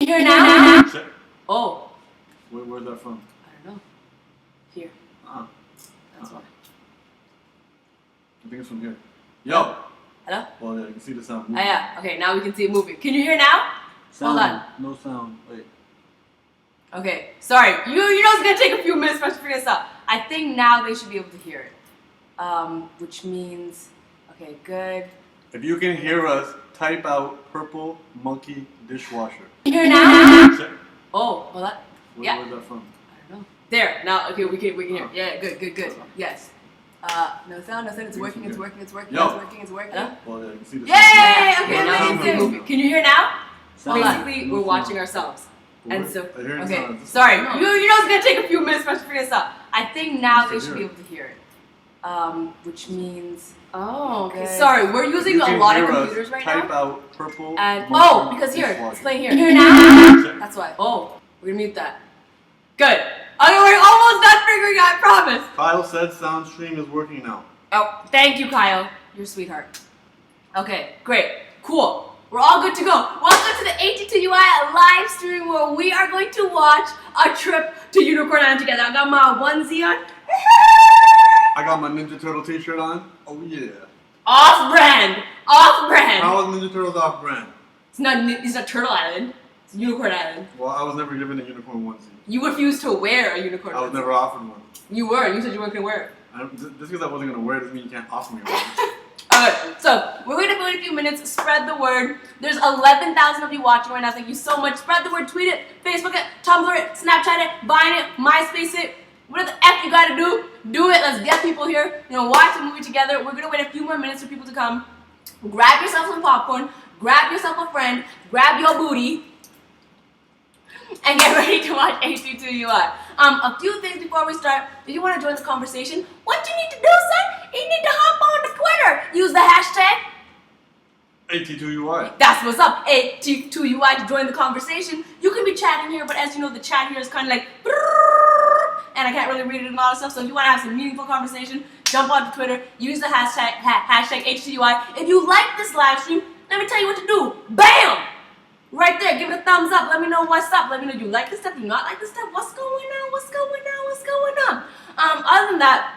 Here now? Check. Oh. Where's that from? I don't know. Here. That's why. I think it's from here. Yo! Hello? Well, yeah, you can see the sound. Oh, yeah. Okay, now we can see it moving. Can you hear now? Sound. Hold on. No sound. Wait. Okay. Sorry. You know it's gonna take a few minutes for us to figure this out. I think now they should be able to hear it. Which means, okay, good. If you can hear us, type out purple monkey dishwasher. Here now? Check. Oh, hold on. Yeah. Where's that from? I don't know. There. Now, okay, we can hear. Yeah, good. Yes. No sound. It's working. Yo. It's working. Hello? Well, yeah, you can see the Yay! sound. Okay, now you can see it moving. Can you hear now? Basically, we're watching ourselves. And so, okay, sorry. You know it's gonna take a few minutes for us to figure this out. I think now they should be able to hear it. Which means, okay. Sorry, we're using a lot of computers right now. Type out purple. And because here, it's playing here. Here now. That's why. Oh, we're gonna mute that. Good. Okay, we're almost done figuring out. I promise. Kyle said sound stream is working now. Oh, thank you, Kyle. You're a sweetheart. Okay, great, cool. We're all good to go. Welcome to the AT2UI live stream where we are going to watch a trip to Unicorn Island together. I got my onesie on. I got my Ninja Turtle t-shirt on. Oh yeah. Off-brand. How is Ninja Turtles off-brand? It's not Turtle Island. It's Unicorn Island. Well, I was never given a unicorn onesie. You refused to wear a unicorn onesie. I was never offered one. You were. You said you weren't going to wear it. Just because I wasn't going to wear it doesn't mean you can't offer me one. Alright, so we're going to wait a few minutes, spread the word. There's 11,000 of you watching right now. Thank you so much. Spread the word, tweet it, Facebook it, Tumblr it, Snapchat it, Vine it, MySpace it. Whatever the F you gotta do it. Let's get people here. Watch the movie together. We're gonna wait a few more minutes for people to come. Grab yourself some popcorn, grab yourself a friend, grab your booty, and get ready to watch AT2UI. A few things before we start. If you want to join the conversation, what you need to do, son? You need to hop on to Twitter. Use the hashtag AT2UI. That's what's up. AT2UI to join the conversation. You can be chatting here, but as you know, the chat here is kind of like, and I can't really read it and a lot of stuff. So if you want to have some meaningful conversation, jump onto Twitter. Use the hashtag AT2UI. If you like this live stream, let me tell you what to do. Bam! Right there, give it a thumbs up. Let me know what's up. Let me know you like this stuff, you not like this stuff. What's going on? Other than that,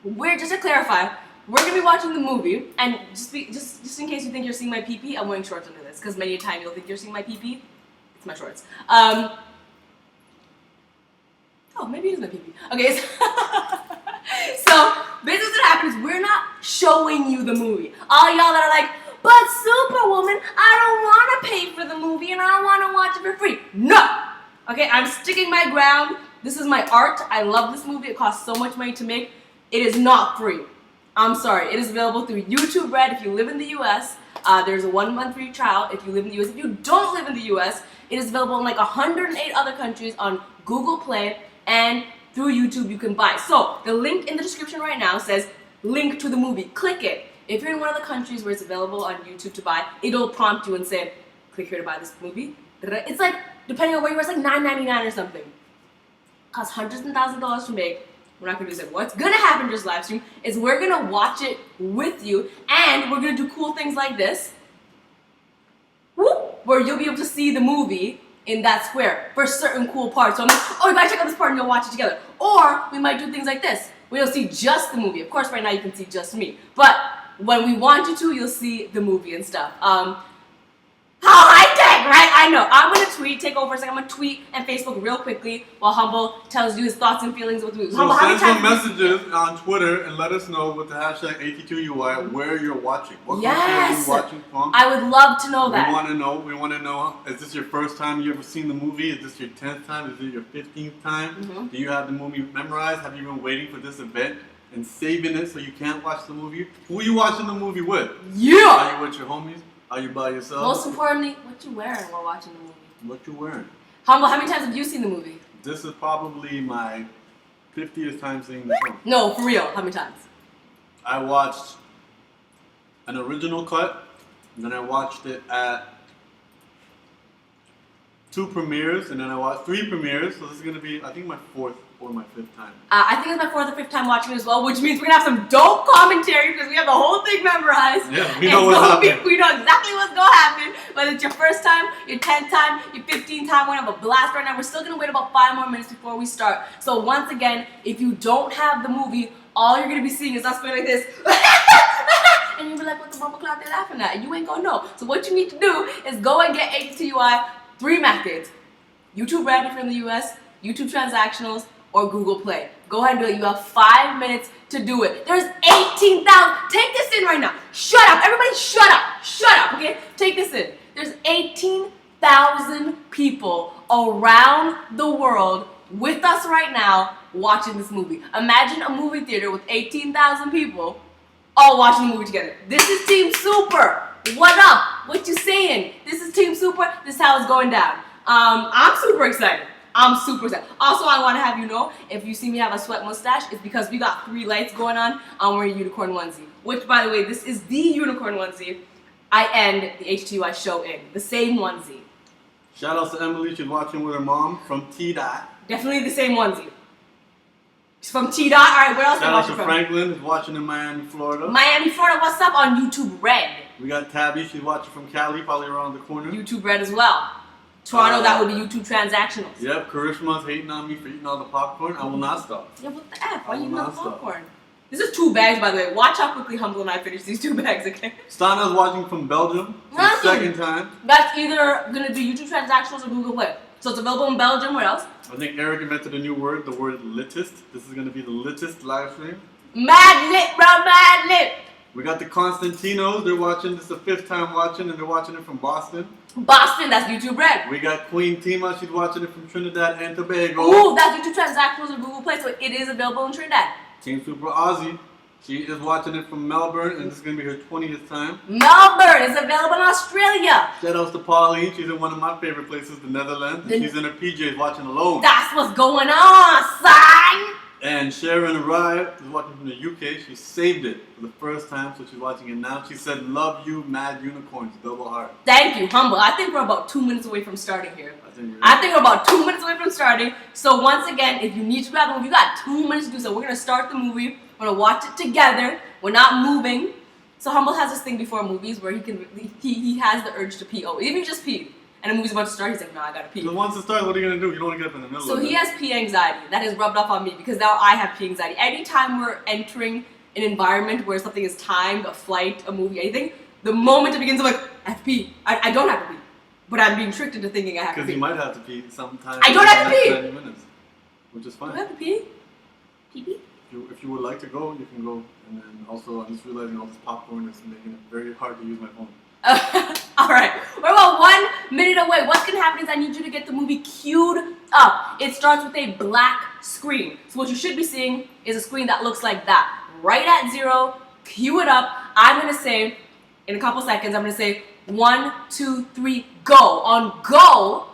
we're just to clarify, we're gonna be watching the movie, and just in case you think you're seeing my pee-pee, I'm wearing shorts under this, because many a time you'll think you're seeing my pee-pee. It's my shorts. Oh, maybe it is my pee-pee. Okay, so basically what happens is we're not showing you the movie. All y'all that are like, but Superwoman, I don't want to pay for the movie and I don't want to watch it for free. No! Okay, I'm sticking my ground. This is my art. I love this movie. It costs so much money to make. It is not free. I'm sorry. It is available through YouTube Red if you live in the US. There's a 1-month free trial if you live in the US. If you don't live in the US, it is available in like 108 other countries on Google Play, and through YouTube you can buy. So the link in the description right now says link to the movie. Click it. If you're in one of the countries where it's available on YouTube to buy, it'll prompt you and say, click here to buy this movie. It's like, depending on where you are, it's like $9.99 or something. It costs hundreds and thousands of dollars to make. We're not going to do that. What's going to happen in this live stream is we're going to watch it with you, and we're going to do cool things like this, where you'll be able to see the movie in that square for certain cool parts. So I'm like, oh, you gotta check out this part and you'll watch it together. Or we might do things like this, where you'll see just the movie. Of course, right now you can see just me. But when we want you to, you'll see the movie and stuff. How high-tech, right? I know. I'm going to tweet, take over for a second. I'm going to tweet and Facebook real quickly while Humble tells you his thoughts and feelings with the movie. So Humble, send some messages on Twitter and let us know with the hashtag AT2UI where you're watching. What country are you watching from? I would love to know that. We want to know, is this your first time you ever seen the movie? Is this your 10th time? Is it your 15th time? Mm-hmm. Do you have the movie memorized? Have you been waiting for this event and saving it so you can't watch the movie? Who are you watching the movie with? Yeah! Are you with your homies? Are you by yourself? Most importantly, what you wearing while watching the movie? What you wearing? Humble, how many times have you seen the movie? This is probably my 50th time seeing the film. No, for real. How many times? I watched an original cut, and then I watched it at 2 premieres, and then I watched 3 premieres, so this is going to be, I think, my 4th or my fifth time? I think it's my fourth or fifth time watching it as well, which means we're gonna have some dope commentary because we have the whole thing memorized. Yeah, we know what's happening. We know exactly what's gonna happen. Whether it's your first time, your 10th time, your 15th time, we're gonna have a blast right now. We're still gonna wait about 5 more minutes before we start. So once again, if you don't have the movie, all you're gonna be seeing is us going like this. And you'll be like, what the bumper clock they laughing at? And you ain't gonna know. So what you need to do is go and get HTUI 3 methods. YouTube Red if you're in the US, YouTube Transactionals, or Google Play. Go ahead and do it. You have 5 minutes to do it. There's 18,000. Take this in right now. Shut up. Everybody shut up. Shut up, okay? Take this in. There's 18,000 people around the world with us right now watching this movie. Imagine a movie theater with 18,000 people all watching the movie together. This is Team Super. What up? What you saying? This is Team Super. This is how it's going down. I'm super excited. I'm super excited. Also, I want to have you know, if you see me have a sweat mustache, it's because we got 3 lights going on. I'm wearing a unicorn onesie. Which, by the way, this is the unicorn onesie I end the HTUI show in. The same onesie. Shout out to Emily. She's watching with her mom from T-Dot. Definitely the same onesie. She's from T-Dot. All right, where else Shout are you out watching to from? Franklin, who's watching in Miami, Florida. Miami, Florida. What's up on YouTube Red? We got Tabby. She's watching from Cali, probably around the corner. YouTube Red as well. Toronto, that would be YouTube Transactionals. Yep, Karishma's hating on me for eating all the popcorn. I will not stop. Yeah, what the F? Why are you eating all the popcorn? This is 2 bags, by the way. Watch how quickly Humble and I finish these 2 bags, okay? Stana's watching from Belgium. The second time. That's either going to do YouTube Transactionals or Google Play. So it's available in Belgium. Where else? I think Eric invented a new word, the word litist. This is going to be the litist live stream. Mad lit, bro, mad lit. We got the Constantinos. They're watching. This is the 5th time watching, and they're watching it from Boston. Boston, that's YouTube Red. We got Queen Tima. She's watching it from Trinidad and Tobago. Ooh, that's YouTube Transactionals or Google Play, so it is available in Trinidad. Team Super Aussie. She is watching it from Melbourne, and this is going to be her 20th time. Melbourne is available in Australia. Shout outs to Pauline. She's in one of my favorite places, the Netherlands. And she's in her PJs watching alone. That's what's going on, son. And Sharon Rye is watching from the UK. She saved it for the first time, so she's watching it now. She said, love you, mad unicorns, double heart. Thank you, Humble. I think we're about 2 minutes away from starting here. I think we're about 2 minutes away from starting. So once again, if you need to grab the movie, you got 2 minutes to do so. We're going to start the movie. We're going to watch it together. We're not moving. So Humble has this thing before movies where he has the urge to pee. Oh, even just pee. And the movie's about to start, he's like, no, I gotta pee. So once it starts, what are you gonna do? You don't wanna get up in the middle So of it. he has pee anxiety. That has rubbed off on me because now I have pee anxiety. Anytime we're entering an environment where something is timed, a flight, a movie, anything, the moment it begins, I'm like, I have to pee. I don't have to pee. But I'm being tricked into thinking I have to pee. Because you might have to pee sometime. I don't have to pee! 30 minutes, which is fine. Do I have to pee? Pee-pee? If you would like to go, you can go. And then also, I'm just realizing all this popcorn is making it very hard to use my phone. Alright, we're about 1 minute away. What's going to happen is I need you to get the movie queued up. It starts with a black screen. So what you should be seeing is a screen that looks like that. Right at 0, cue it up. I'm going to say, in a couple seconds, I'm going to say 1, 2, 3, go. On go,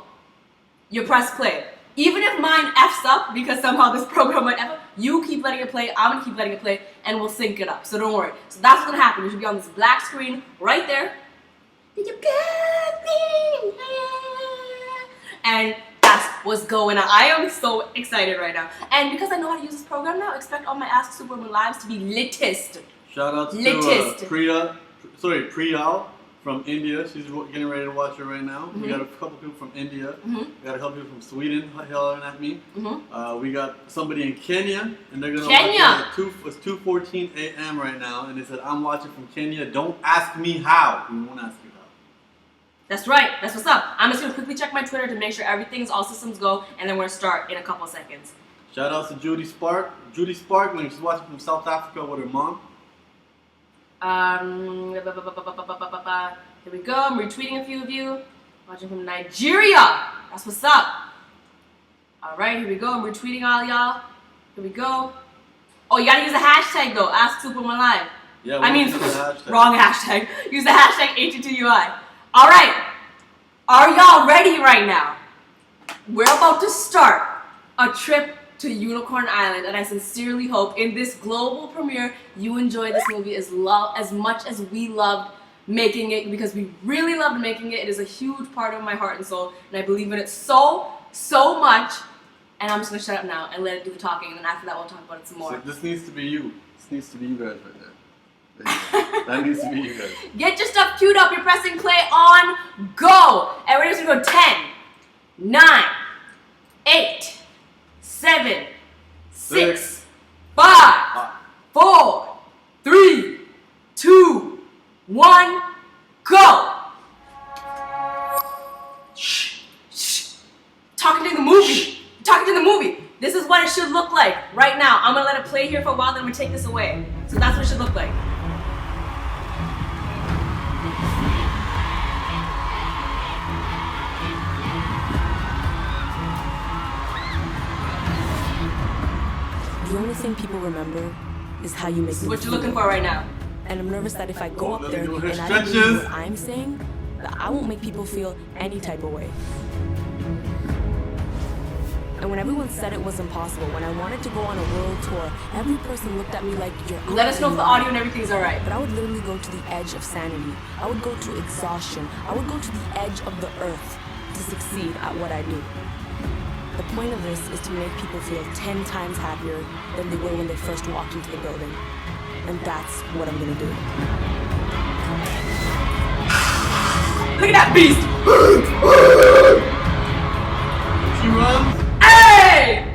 you press play. Even if mine F's up, because somehow this program might F up, you keep letting it play, I'm going to keep letting it play, and we'll sync it up. So don't worry. So that's what's going to happen. You should be on this black screen right there. And that's what's going on. I am so excited right now. And because I know how to use this program now, expect all my Ask Superwoman lives to be litest. Shout out to Priyal from India. She's getting ready to watch it right now. We got a couple people from India. We got a couple people from Sweden yelling at me. We got somebody in Kenya, and they're gonna watch it at 2:14 a.m. right now, and they said, I'm watching from Kenya. Don't ask me how. We won't ask you how. That's right. That's what's up. I'm just going to quickly check my Twitter to make sure everything's all systems go, and then we're going to start in a couple seconds. Shout out to Judy Spark. Judy Sparkling. She's watching from South Africa with her mom. Here we go. I'm retweeting a few of you. Watching from Nigeria. That's what's up. All right, here we go. I'm retweeting all y'all. Here we go. Oh, you got to use the hashtag, though. Ask Superwoman Live. Yeah, wrong hashtag. Use the hashtag HT2UI. All right, are y'all ready right now? We're about to start a trip to Unicorn Island, and I sincerely hope in this global premiere you enjoy this movie as much as we loved making it, because we really loved making it. It is a huge part of my heart and soul, and I believe in it so much and I'm just gonna shut up now and let it do the talking, and then after that we'll talk about it some more. So this needs to be you. This needs to be you guys right there. There you go. That needs to be you guys. Get your stuff queued up. You're pressing play on go. And we're just gonna go 10, 9, 8, 7, 6, 5, 4, 3, 2, 1, go. Shh, shh. Talking to the movie. Talking to the movie. This is what it should look like right now. I'm gonna let it play here for a while, then I'm gonna take this away. So that's what it should look like. The only thing people remember is how you make This is them what you're feel. looking for right now. And I'm nervous that if I go up there Let me do her and I don't stretches. believe what I'm saying, that I won't make people feel any type of way. And when everyone said it was impossible, when I wanted to go on a world tour, every person looked at me like you're Let us know if the audio and everything's alright. But I would literally go to the edge of sanity. I would go to exhaustion. I would go to the edge of the earth to succeed at what I do. The point of this is to make people feel 10 times happier than they were when they first walked into the building. And that's what I'm gonna do. Look at that beast! She runs. Hey!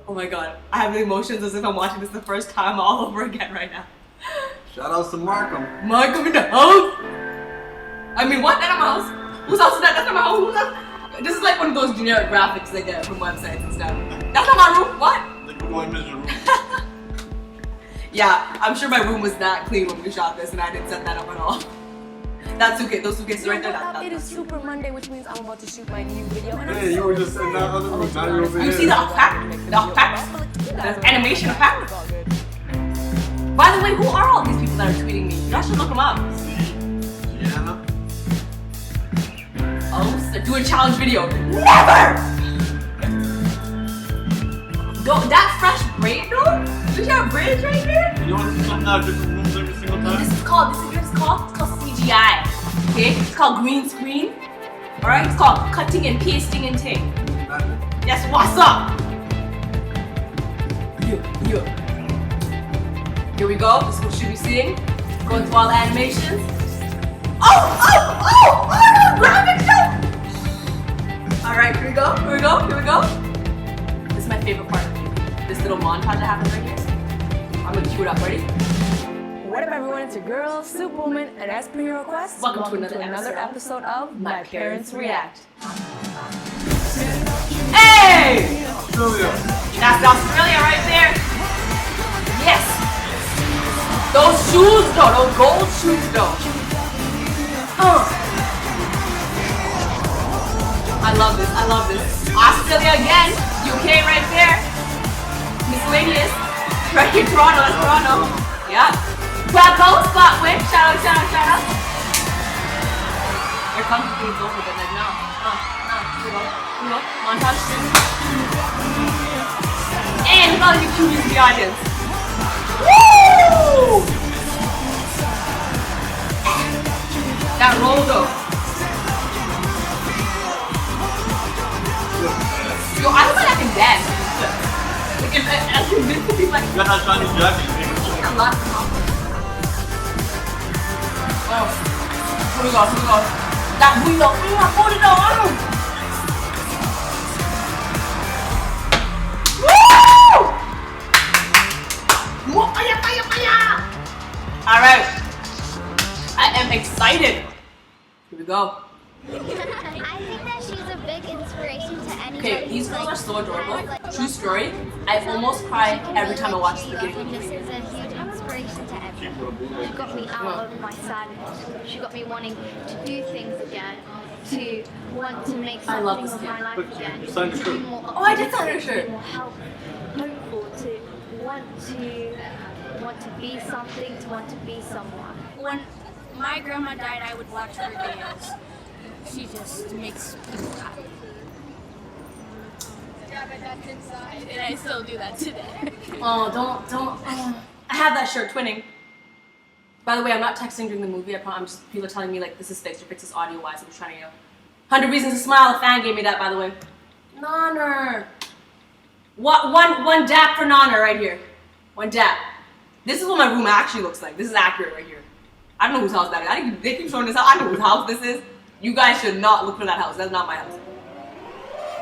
Oh my god, I have the emotions as if I'm watching this the first time all over again right now. Shout outs to Markham. Markham in the house! I mean, what? That's not my house. Whose house is that? That's not my house. Whose house? This is like one of those generic graphics they get from websites and stuff. That's not my room. What? Like we're going to your room. Yeah, I'm sure my room was not clean when we shot this, and I didn't set that up at all. That suitcase, those suitcases right there. It is Super Monday, which means I'm about to shoot my new video. And Hey, you were just in that other room. Now you're over You here. see the pack? The pack? The animation pack? By the way, who are all these people that are tweeting me? Y'all should look them up. Gianna. Oh, they're doing a challenge video. Never! That fresh braid though? Do you have braids right here? You want to see something out of different rooms every single time? This is called CGI. Okay? It's called green screen. Alright? It's called cutting and pasting and ting. That's what's up! Yeah. Here we go. This is what you should be seeing. Going through all the animations. Oh, graphic show! Alright, here we go. This is my favorite part of the movie. This little montage that happens right here. I'm gonna cue it up. Ready? what up, everyone? It's your girl, Superwoman, and as per your request, Welcome to another episode of My Parents React. Hey! Australia. That's Australia right there. Yes. Those shoes though, those gold shoes though. I love this. Australia again. UK right there. Miscellaneous. Right here, Toronto. That's Toronto. Yeah. Bravo, Scotland. Shout out. Here comes the things over, but like, no. Here we go. Montage. And look at all you cuties in the audience. Woo! That roll though. Yo, I don't think I can dance. Like, if I can miss to be like, You got that shiny jacket. a lot of confidence. Oh. Here we go. That window. Hold it on. Woo! Fire! Alright. I am excited. Here we go. I think that she's a big inspiration to anybody. Okay, these girls are so adorable. True story. I almost cry every time I watch the beginning of the This movie. is a huge inspiration to everyone. She got me out of my sadness. She got me wanting to do things again, to want to make I love something this of my kid. life again. You signed your To be shirt. more Oh, I did sign her optimistic, shirt. more hopeful, to want to be something, to want to be someone. When my grandma died, I would watch her videos. She just makes people happy. Yeah, but that's inside, and I still do that today. Oh, don't. I have that shirt, twinning. By the way, I'm not texting during the movie. I'm just people are telling me like this is fixed or fixed this audio wise. I'm just trying to 100 Reasons to Smile, a fan gave me that, by the way. Nonner. One dap for Nonner right here. One dap. This is what my room actually looks like. This is accurate right here. I don't know whose house that is. They keep showing this house. I know whose house this is. You guys should not look for that house. That's not my house.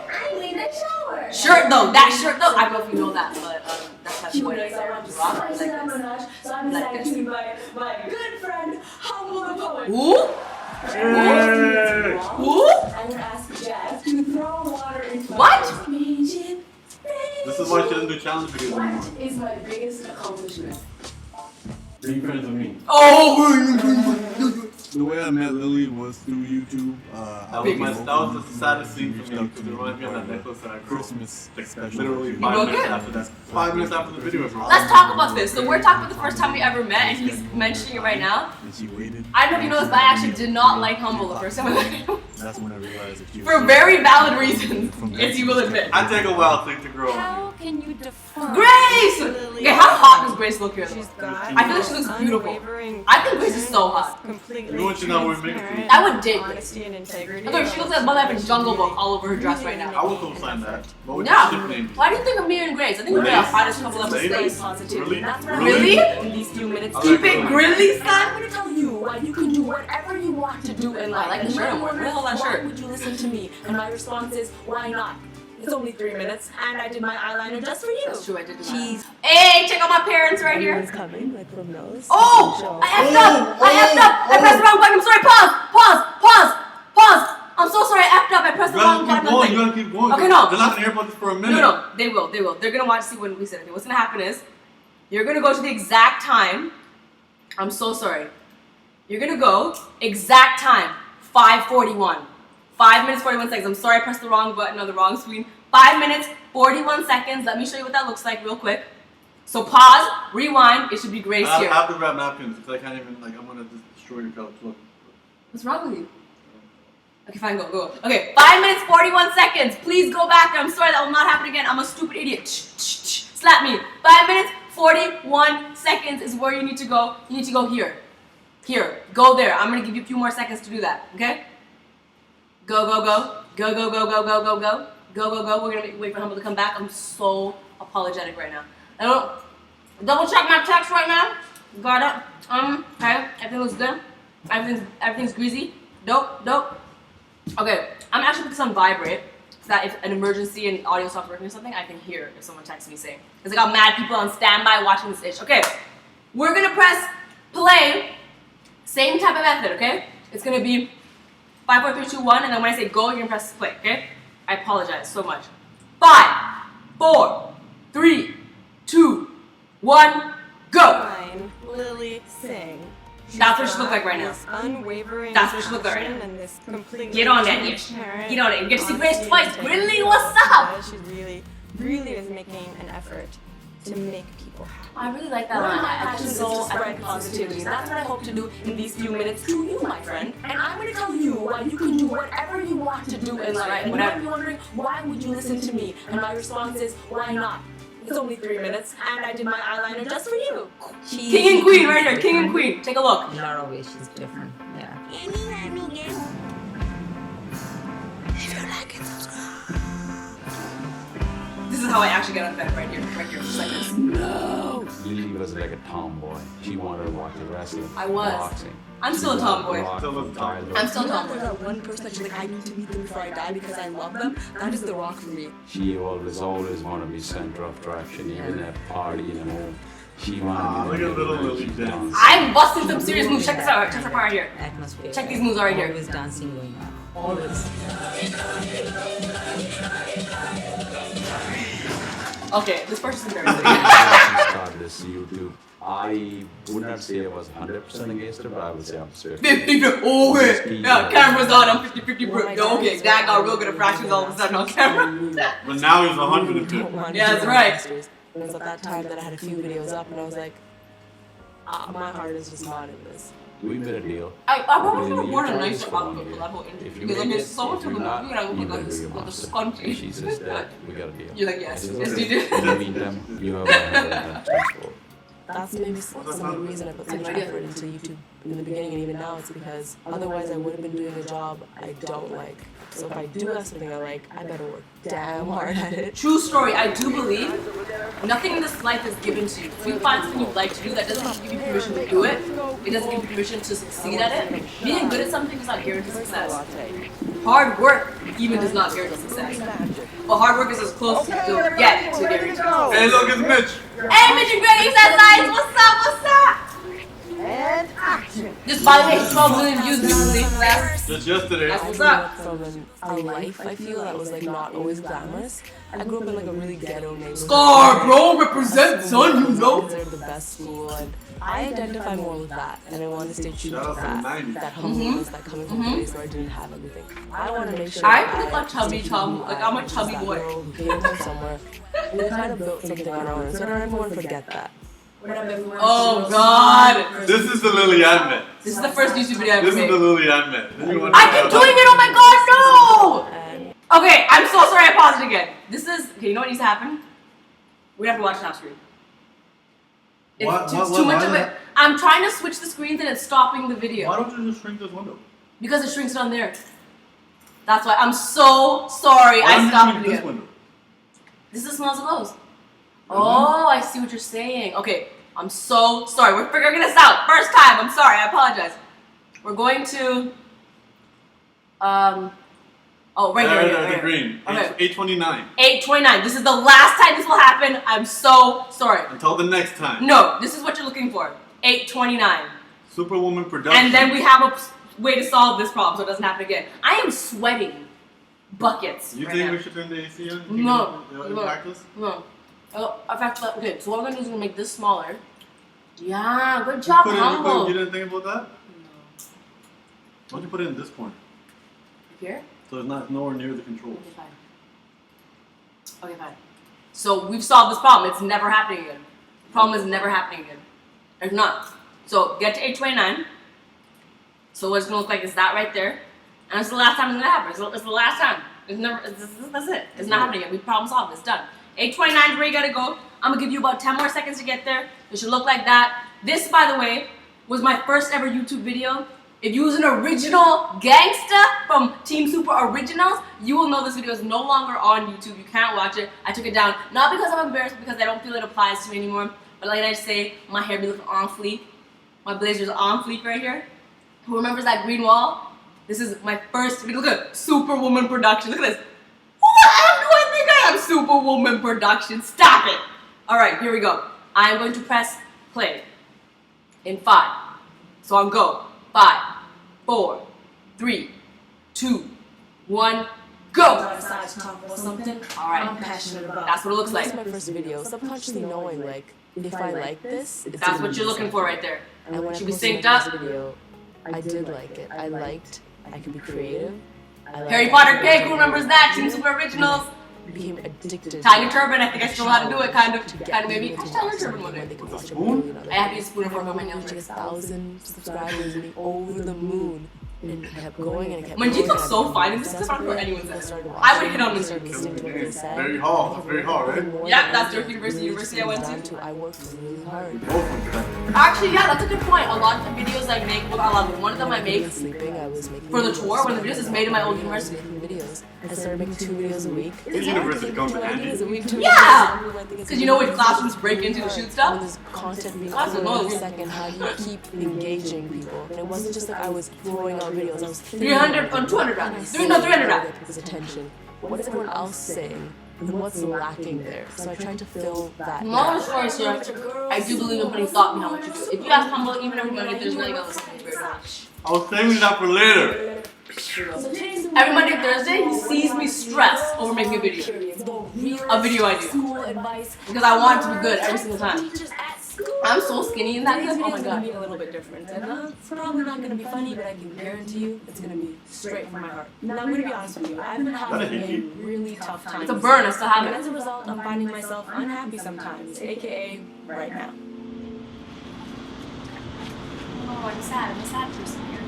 I need a shower. Shirt though. That shirt though. I don't know if you know that, but that's how she She wears knows it. I want to Rock spice like it up a this. notch, so I'm Like decided this. to invite my good friend, Humble the Poet. Who? Hey! Who? I'm gonna ask Jeff to throw water into my What? face. Magic This is why she doesn't do challenge videos anymore. What is my biggest accomplishment? Being friends with me. Oh. The way I met Lily was through YouTube. That was the saddest scene for me because it reminded me of that necklace that I broke. Christmas Like, special. literally broke 5 minutes it? after that. 5 minutes after the video was released. Let's talk about this. So we're talking about the first time we ever met, and he's mentioning it right now. And she waited. I don't know if you know this, but I actually did not like Humble the first time I met him. That's when I realized that she was For very valid reasons, if you will admit. I take a while to grow on How can you define Grace! Lily? Okay, how hot does Grace look here? She's got I feel like she looks beautiful. unwavering I think Grace is so hot. completely You want you not wearing makeup transparent, I would date Grace. honesty and integrity. Okay, she looks like Mother Effing Jungle Book all over her dress right I now. would co-sign that. What would your ship Yeah. name be? Why do you think of me and Grace? I think we're the Grace? hottest couple ever Lady? stayed. Positivity. Really? That's what I'm Really? in these few minutes. I Keep like it Lily. grilly, I'm son. gonna tell you why you can do whatever you want to do in life. I like the And shirt when I'm you wearing. wonder, Where the hell that why shirt? would you listen to me? And my response is, why not? It's only 3 minutes, and I did my eyeliner just for you. That's true, I did do that. Hey, check out my parents right here. coming, like from nose. Oh! I effed up! I effed up! I pressed the wrong button. I'm sorry. Pause! I'm so sorry. I effed up. I pressed You the wrong gotta keep button. going. You gotta keep going. Okay, no. They're not gonna hear about this for a minute. No, they will. They're gonna watch to see when we said it. What's gonna happen is, you're gonna go to the exact time. I'm so sorry. You're gonna go exact time, 5:41. 5 minutes 41 seconds. I'm sorry, I pressed the wrong button on the wrong screen. 5 minutes 41 seconds. Let me show you what that looks like real quick. So pause, rewind. It should be Grace I here. have to grab napkins because I can't even, like, I'm gonna just destroy your couch. Look. What's wrong with you? Okay, fine, go. Okay, 5 minutes 41 seconds. Please go back. I'm sorry, that will not happen again. I'm a stupid idiot. Slap me. 5 minutes 41 seconds is where you need to go. You need to go here. Here. Go there. I'm gonna give you a few more seconds to do that. Okay? Go. We're gonna wait for Humble to come back. I'm so apologetic right now. I don't double check my text right now. Got it. Okay. Everything looks good. Everything's greasy. Dope. Okay. I'm actually putting this on vibrate so that if an emergency and audio stops working or something, I can hear if someone texts me saying. Because I got mad people on standby watching this ish. Okay. We're gonna press play. Same type of method. Okay. It's gonna be 5, 4, 3, 2, 1, and then when I say go, you're gonna press play, okay? I apologize so much. 5, 4, 3, 2, 1, go! Fine, Lily Singh. That's what she looks like right now. This unwavering That's what she looks like right passion now. and this completely Get on that, Ish. transparent Get on it. You get to see Grace honesty twice. and Really? integrity. What's up? She really is making an effort to make people happy. I really like that One of line. my I passions is can to go spread positivity, and that's what I hope to do in these few minutes to you, my friend. And I'm gonna tell you why you can do whatever you want to do in life. And you might be wondering, why would you listen to me? And my response is, why not? It's only 3 minutes, and I did my eyeliner just for you. King and Queen right here. King and Queen. Take a look. In a lot of ways, she's different. Yeah. This is how I actually get on bed right here. Just like this. Lily was like a tomboy. She wanted to watch the wrestling. I was. Boxing. I'm still a tomboy. Still a tomboy. I'm still a There's tomboy. that one person that she's like, I need to meet them before I die because I love them. That is the rock for me. She always want to be center of attraction, even at party and home. She wanted Ah, to look be at little Lily she's dance. dancing. I'm busting some serious moves. Check this out. Check this out right here. Atmosphere. Check these moves right here. Always dancing going on. Always. Okay, this person's embarrassing. I started this YouTube. I would not say I was 100% against it, but I would say I'm certain. 50, okay. Yeah, camera's on. I'm 50-50, bro. Yo, okay, Dad got real good at fractions all of a sudden on camera. But now he's 150. Yeah, that's right. It was at that time that I had a few videos up, and I was like, my heart is just not in this. We made a deal. I probably Lily, could have worn a you nicer tried outfit this for that whole interview. If you Because I'm make just it, so much if of you're a not, movie and I you look better like do your with a master. scrunchie. And she says that we got a deal. You're like, yes, I said, yes, okay. you do. In the meantime, you have my 110 That that's maybe some of the reason I put so much effort into YouTube in the beginning and even now. It's because otherwise I would have been doing a job I don't like. So if I do have something I like, I better work damn hard at it. True story. I do believe nothing in this life is given to you. If you find something you like to do, that doesn't give you permission to do it. It doesn't give you permission to succeed at it. Being good at something does not guarantee success. Hard work even does not guarantee success. But hard work is as close as you'll get to guarantee success. Hey, look, it's Mitch. Hey, Mitch and Greg, that's nice. What's up? What's up? And action. Just by the way, 12 million views recently. Just yesterday. That's what's up. From a life I feel that was like not always glamorous. I grew up in like a really ghetto neighborhood. Scarborough represent, son, you know. Considered the best school, and I identify more with that, and I want to stay true to that. That humbleness, that coming from a place where I didn't have everything. I want to make sure. I look like chubby chum. Like I'm a chubby boy. Who came from somewhere. We kind of built something on our own, so I don't ever want to forget that. Oh God! This is the Lilly I met. This is the first YouTube video I ever This made. is the Lilly I met. I keep doing it! Oh my God, no! Okay, I'm so sorry. I paused it again. This is okay. You know what needs to happen? We have to watch it off screen. It's too much of it. I'm trying to switch the screens and it's stopping the video. Why don't you just shrink this window? Because it shrinks down there. That's why. I'm so sorry. I stopped it again. This is as small as it goes. Oh, I see what you're saying. Okay, I'm so sorry. We're figuring this out. First time. I'm sorry. I apologize. We're going to. Oh, right here. The green. Okay. 829. 829. This is the last time this will happen. I'm so sorry. Until the next time. No, this is what you're looking for. 829. Superwoman production. And then we have a way to solve this problem so it doesn't happen again. I am sweating buckets. You right think now. we should turn the AC on? No. In practice? No. Oh, in fact, okay, so what I'm gonna do is gonna make this smaller. Yeah, good job, humble. You didn't think about that? No. Why don't you put it in this corner? Here? So it's not nowhere near the controls. Okay, fine. Okay, fine. So we've solved this problem. It's never happening again. The problem is never happening again. It's not. So get to 829. So what it's gonna look like is that right there. And it's the last time it's gonna happen. It's the last time. It's never. That's it. It's not happening again. We problem solved. It's done. 829 is where you gotta go. I'm gonna give you about 10 more seconds to get there. It should look like that. This, by the way, was my first ever YouTube video. If you was an original gangsta from Team Super Originals, you will know this video is no longer on YouTube. You can't watch it. I took it down, not because I'm embarrassed, because I don't feel it applies to me anymore. But like I say, my hair be looking on fleek. My blazer's on fleek right here. Who remembers that green wall? This is my first video. Look at Superwoman production. Look at this. What do I think I am? Superwoman production. Stop it. All right, here we go. I am going to press play in 5. So on go. 5, 4, 3, 2, 1, go. I decided to talk about something. All right. I'm passionate about. That's what it looks like. This is my first video. Subconsciously knowing, like, if I like this, it's That's what you're looking for right there. And when Should I be posted synced my first up. video, I did like it. I liked. I could be creative. Harry Potter cake. Who remembers that? Team Super Originals. Became addicted. Tiger turban. I think I still know how to do it. Kind of maybe. I should Tiger turban one day. Spoon? I have to use a spoon for my nails. Reaching 1,000 subscribers and be over the moon. And it kept going and it kept Manjeet going. looks so fine in this. This is not for anyone says. I would hit on this. Very hard, right? Yeah, that's York University I went to. I worked really hard. Actually, yeah, that's a good point. A lot of the videos I make, well, not a lot of them, one of them I make Sleeping, I was making for the tour, one of the videos is made in my old university. Videos. I started making 2 videos a week. Your university comes in handy. Yeah! Because you know which classrooms break into to shoot When stuff? there's content being That's uploaded annoying. every second, how do you keep engaging people? And it wasn't just like I was throwing out videos, I was 300 on 200 rounds. 300 rounds. People's attention. What is everyone else saying? And what's lacking there? So I tried to fill that. Moral story here, I do believe in putting thought behind what you do. If you ask Humble, even everybody, if there's nothing else, I was saving that for later. every Monday and Thursday, he sees me stress over making a video. A video I do. Because I want it to be good every single time. I'm so skinny in that clip, oh my god. Be a little bit different. And it's probably not going to be funny, but I can guarantee you it's going to be straight from my heart. Now, I'm going to be honest with you. I've been having a really tough time. It's a burn, I still have And it. as a result, I'm finding myself unhappy sometimes, aka right now. Oh, I'm sad person here.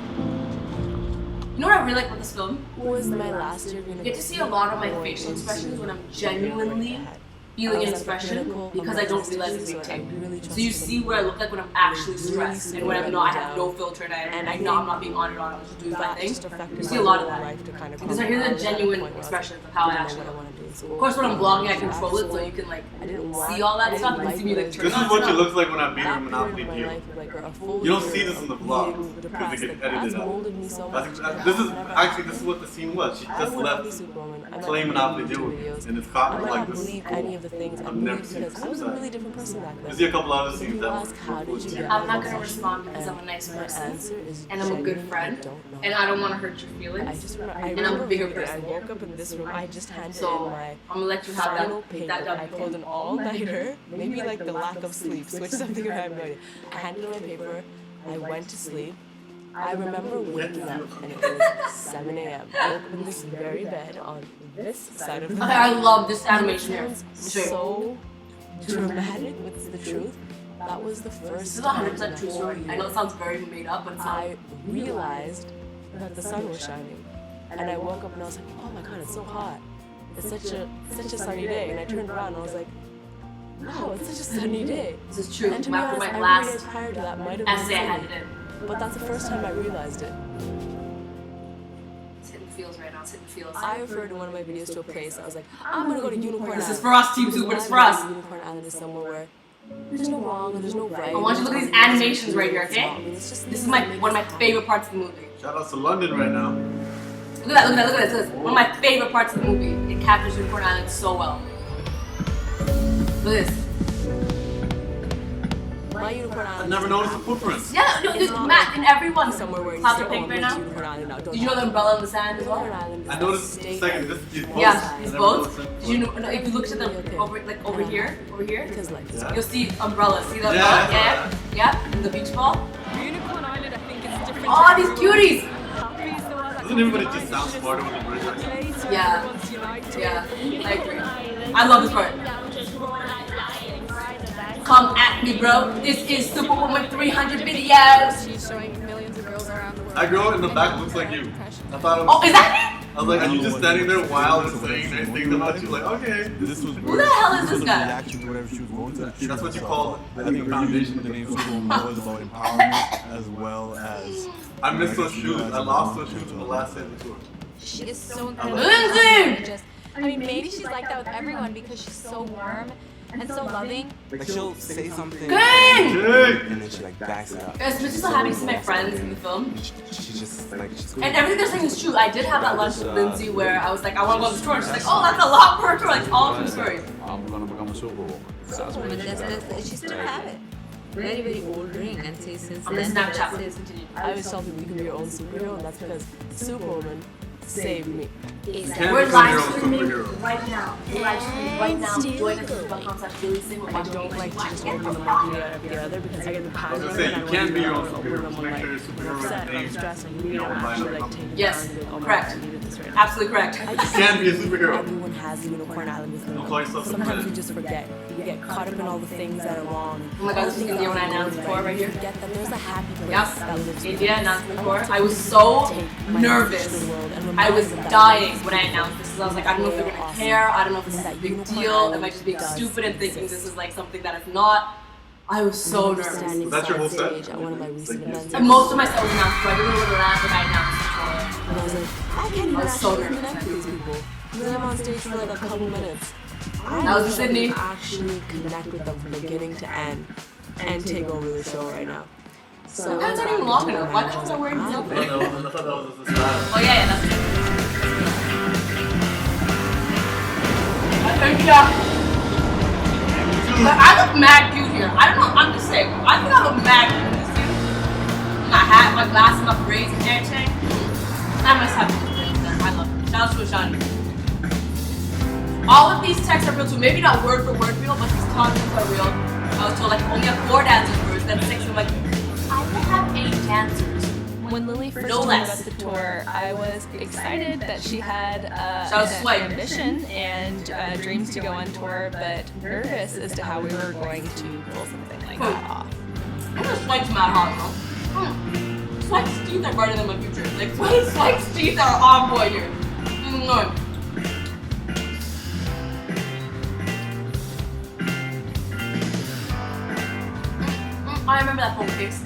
You know what I really like about this film? Was my last year going to You get to see a lot of my facial expressions when I'm genuinely feeling and expression because I don't realize it's being taped. So you see what I look like when I'm actually stressed and when I'm not, I have no filter and I know I'm not being on it on, I'm just doing my thing. You see a lot of that. Because I hear the genuine expressions of how I actually look. Of course, when I'm vlogging, I control it so you can like see all that stuff and see me like turn This on is what stuff. she looks like when I beat her Monopoly deal. You don't see this in the vlog because it gets edited out. This is what the scene was. She just left playing Monopoly deal and it's caught like this. I've never seen this. There's a couple other scenes that were I'm not gonna respond because I'm a nice person and I'm a good friend and I don't want to hurt your feelings and I'm a bigger person. I woke up in this room, I just handed So in my I'm gonna let you have final that. paper. That I pulled an all-nighter, maybe like the lack of sleep, switch something around. I handed in my paper, I went to sleep. I remember waking up and it was 7 a.m. I woke up in this very bed on this side of the bed. I love this animation here. So dramatic, what's the truth? That was the first This is time 100% true story. I know it sounds very made up, but it's not. I realized that the sun was shining. And I woke up and I was like, oh my god, it's so hot. It's such a sunny day. And I turned around and I was like, wow, it's such a sunny day. This is true. And to be After honest, my every last day prior to that might have essay I been handed sunny. in. But that's the first time I realized it. It's hitting feels right now. It's hitting feels. I referred in one of my videos to a place. I was like, I'm gonna go to Unicorn Island. This is for us, Team Super. It's for us. Unicorn Island is somewhere where there's no wrong and there's no right. I want you to look at these animations right here, okay? This is one of my favorite parts of the movie. Shout out to London right now. Look at that, look at that, look at that. This is one of my favorite parts of the movie. It captures Unicorn Island so well. Look at this. My Unicorn Island. I never noticed the footprints. Yeah, no, it's Matt and everyone. Somewhere where Clouds are pink right now. Did you know the umbrella in the sand as well? I noticed a second. This is boats. Yeah, it's boats. Did you know? No, if you look at them over here, you'll see umbrellas. See the umbrella? Yeah, and the beach ball. Unicorn Island, I think it's different. Oh, these cuties! Doesn't everybody just sound smarter with the British accent? Yeah, I agree. I love this part. Come at me, bro. This is Superwoman 300 videos. She's showing millions of girls around the world. That girl in the back looks like you. I thought it was. Oh, is that me? I was like, are you just standing there wild and saying nice things about you? Like, okay. This was Who the hell is this guy? reaction to whatever she was going through. That's what you call I think the foundation. the name Superwoman was about empowerment as well as. I missed those shoes. I lost those shoes in the last day of the tour. She is so incredible. Lindsay! I mean, maybe she's like that with everyone because she's so warm and so loving. Like she'll say something Good! and then she like backs it up. Guys, I'm just so happy to see my friends in the film. She's just like she's cool. And everything they're saying is true. I did have that lunch with Lindsay where I was like, I want to go on this tour. And she's like, oh, that's a lot per tour. Like, all true stories. I'm gonna become a superwoman. That's what But she still have it. Very, very old ring, and say since On the then. Snapchat, please continue. I always tell people you can be your own superhero, and that's because Superwoman saved me. We're live streaming right now. We're live streaming right now. Join us at youtube.com/Lilly. We're I watching don't like to just Lilly. open one video after the other because I get the I was power. gonna say, you can't be your own superhero. Just make sure your superhero upset, I'm name. stressed, I'm really You don't mind actually it. like taking Yes, down and, oh my correct. God, I needed this right now. Absolutely correct. I You just can't be a superhero. everyone has the Unicorn Island with Don't call yourself them. Sometimes we Superman. just forget. We get caught up in all the things that are wrong. Oh my God, this is the year when I announced before right here. Forget that there's a happy place Yep, that lives India within us. announced before. I was so nervous. I was dying when I announced this. I was like, I don't know if they're gonna care. I don't know if this is a big deal. Am I just being stupid and thinking this is like something that is not? I was so nervous. Standing That's your whole set? stage at one of my recent events. And most of my stuff was announced, so I didn't know what to laugh when I announced before. And I was like, I can't even I was so actually nervous. connect with these people. And then I'm on stage for like a couple minutes. That was in Sydney. Actually connect with them from beginning to end and take over the show right now. So Sometimes not even long enough. Why the hell was I wearing this I outfit? thought that was the style. Oh yeah, that's it. I think but I look mad cute here. I don't know, I'm just saying. I think I look mad cute in this suit. My hat, my glasses, my braids and everything. I must have these braids there. I love them. Shout out to Ashani. All of these texts are real too. Maybe not word for word real, but these concepts are real. I was told like only have 4 dancers first, then 6. I'm like, I will have 8 dancers. When Lilly first No told me less. about the tour, I was excited that she had Shout out to an Swipe. ambition and dreams to go on tour, but nervous as to how we were going to pull something like that off. I'm gonna swipe to Matt Hall, though. Swipe's teeth are brighter than my future. Like, Swipe's teeth are on point here. I remember that phone case.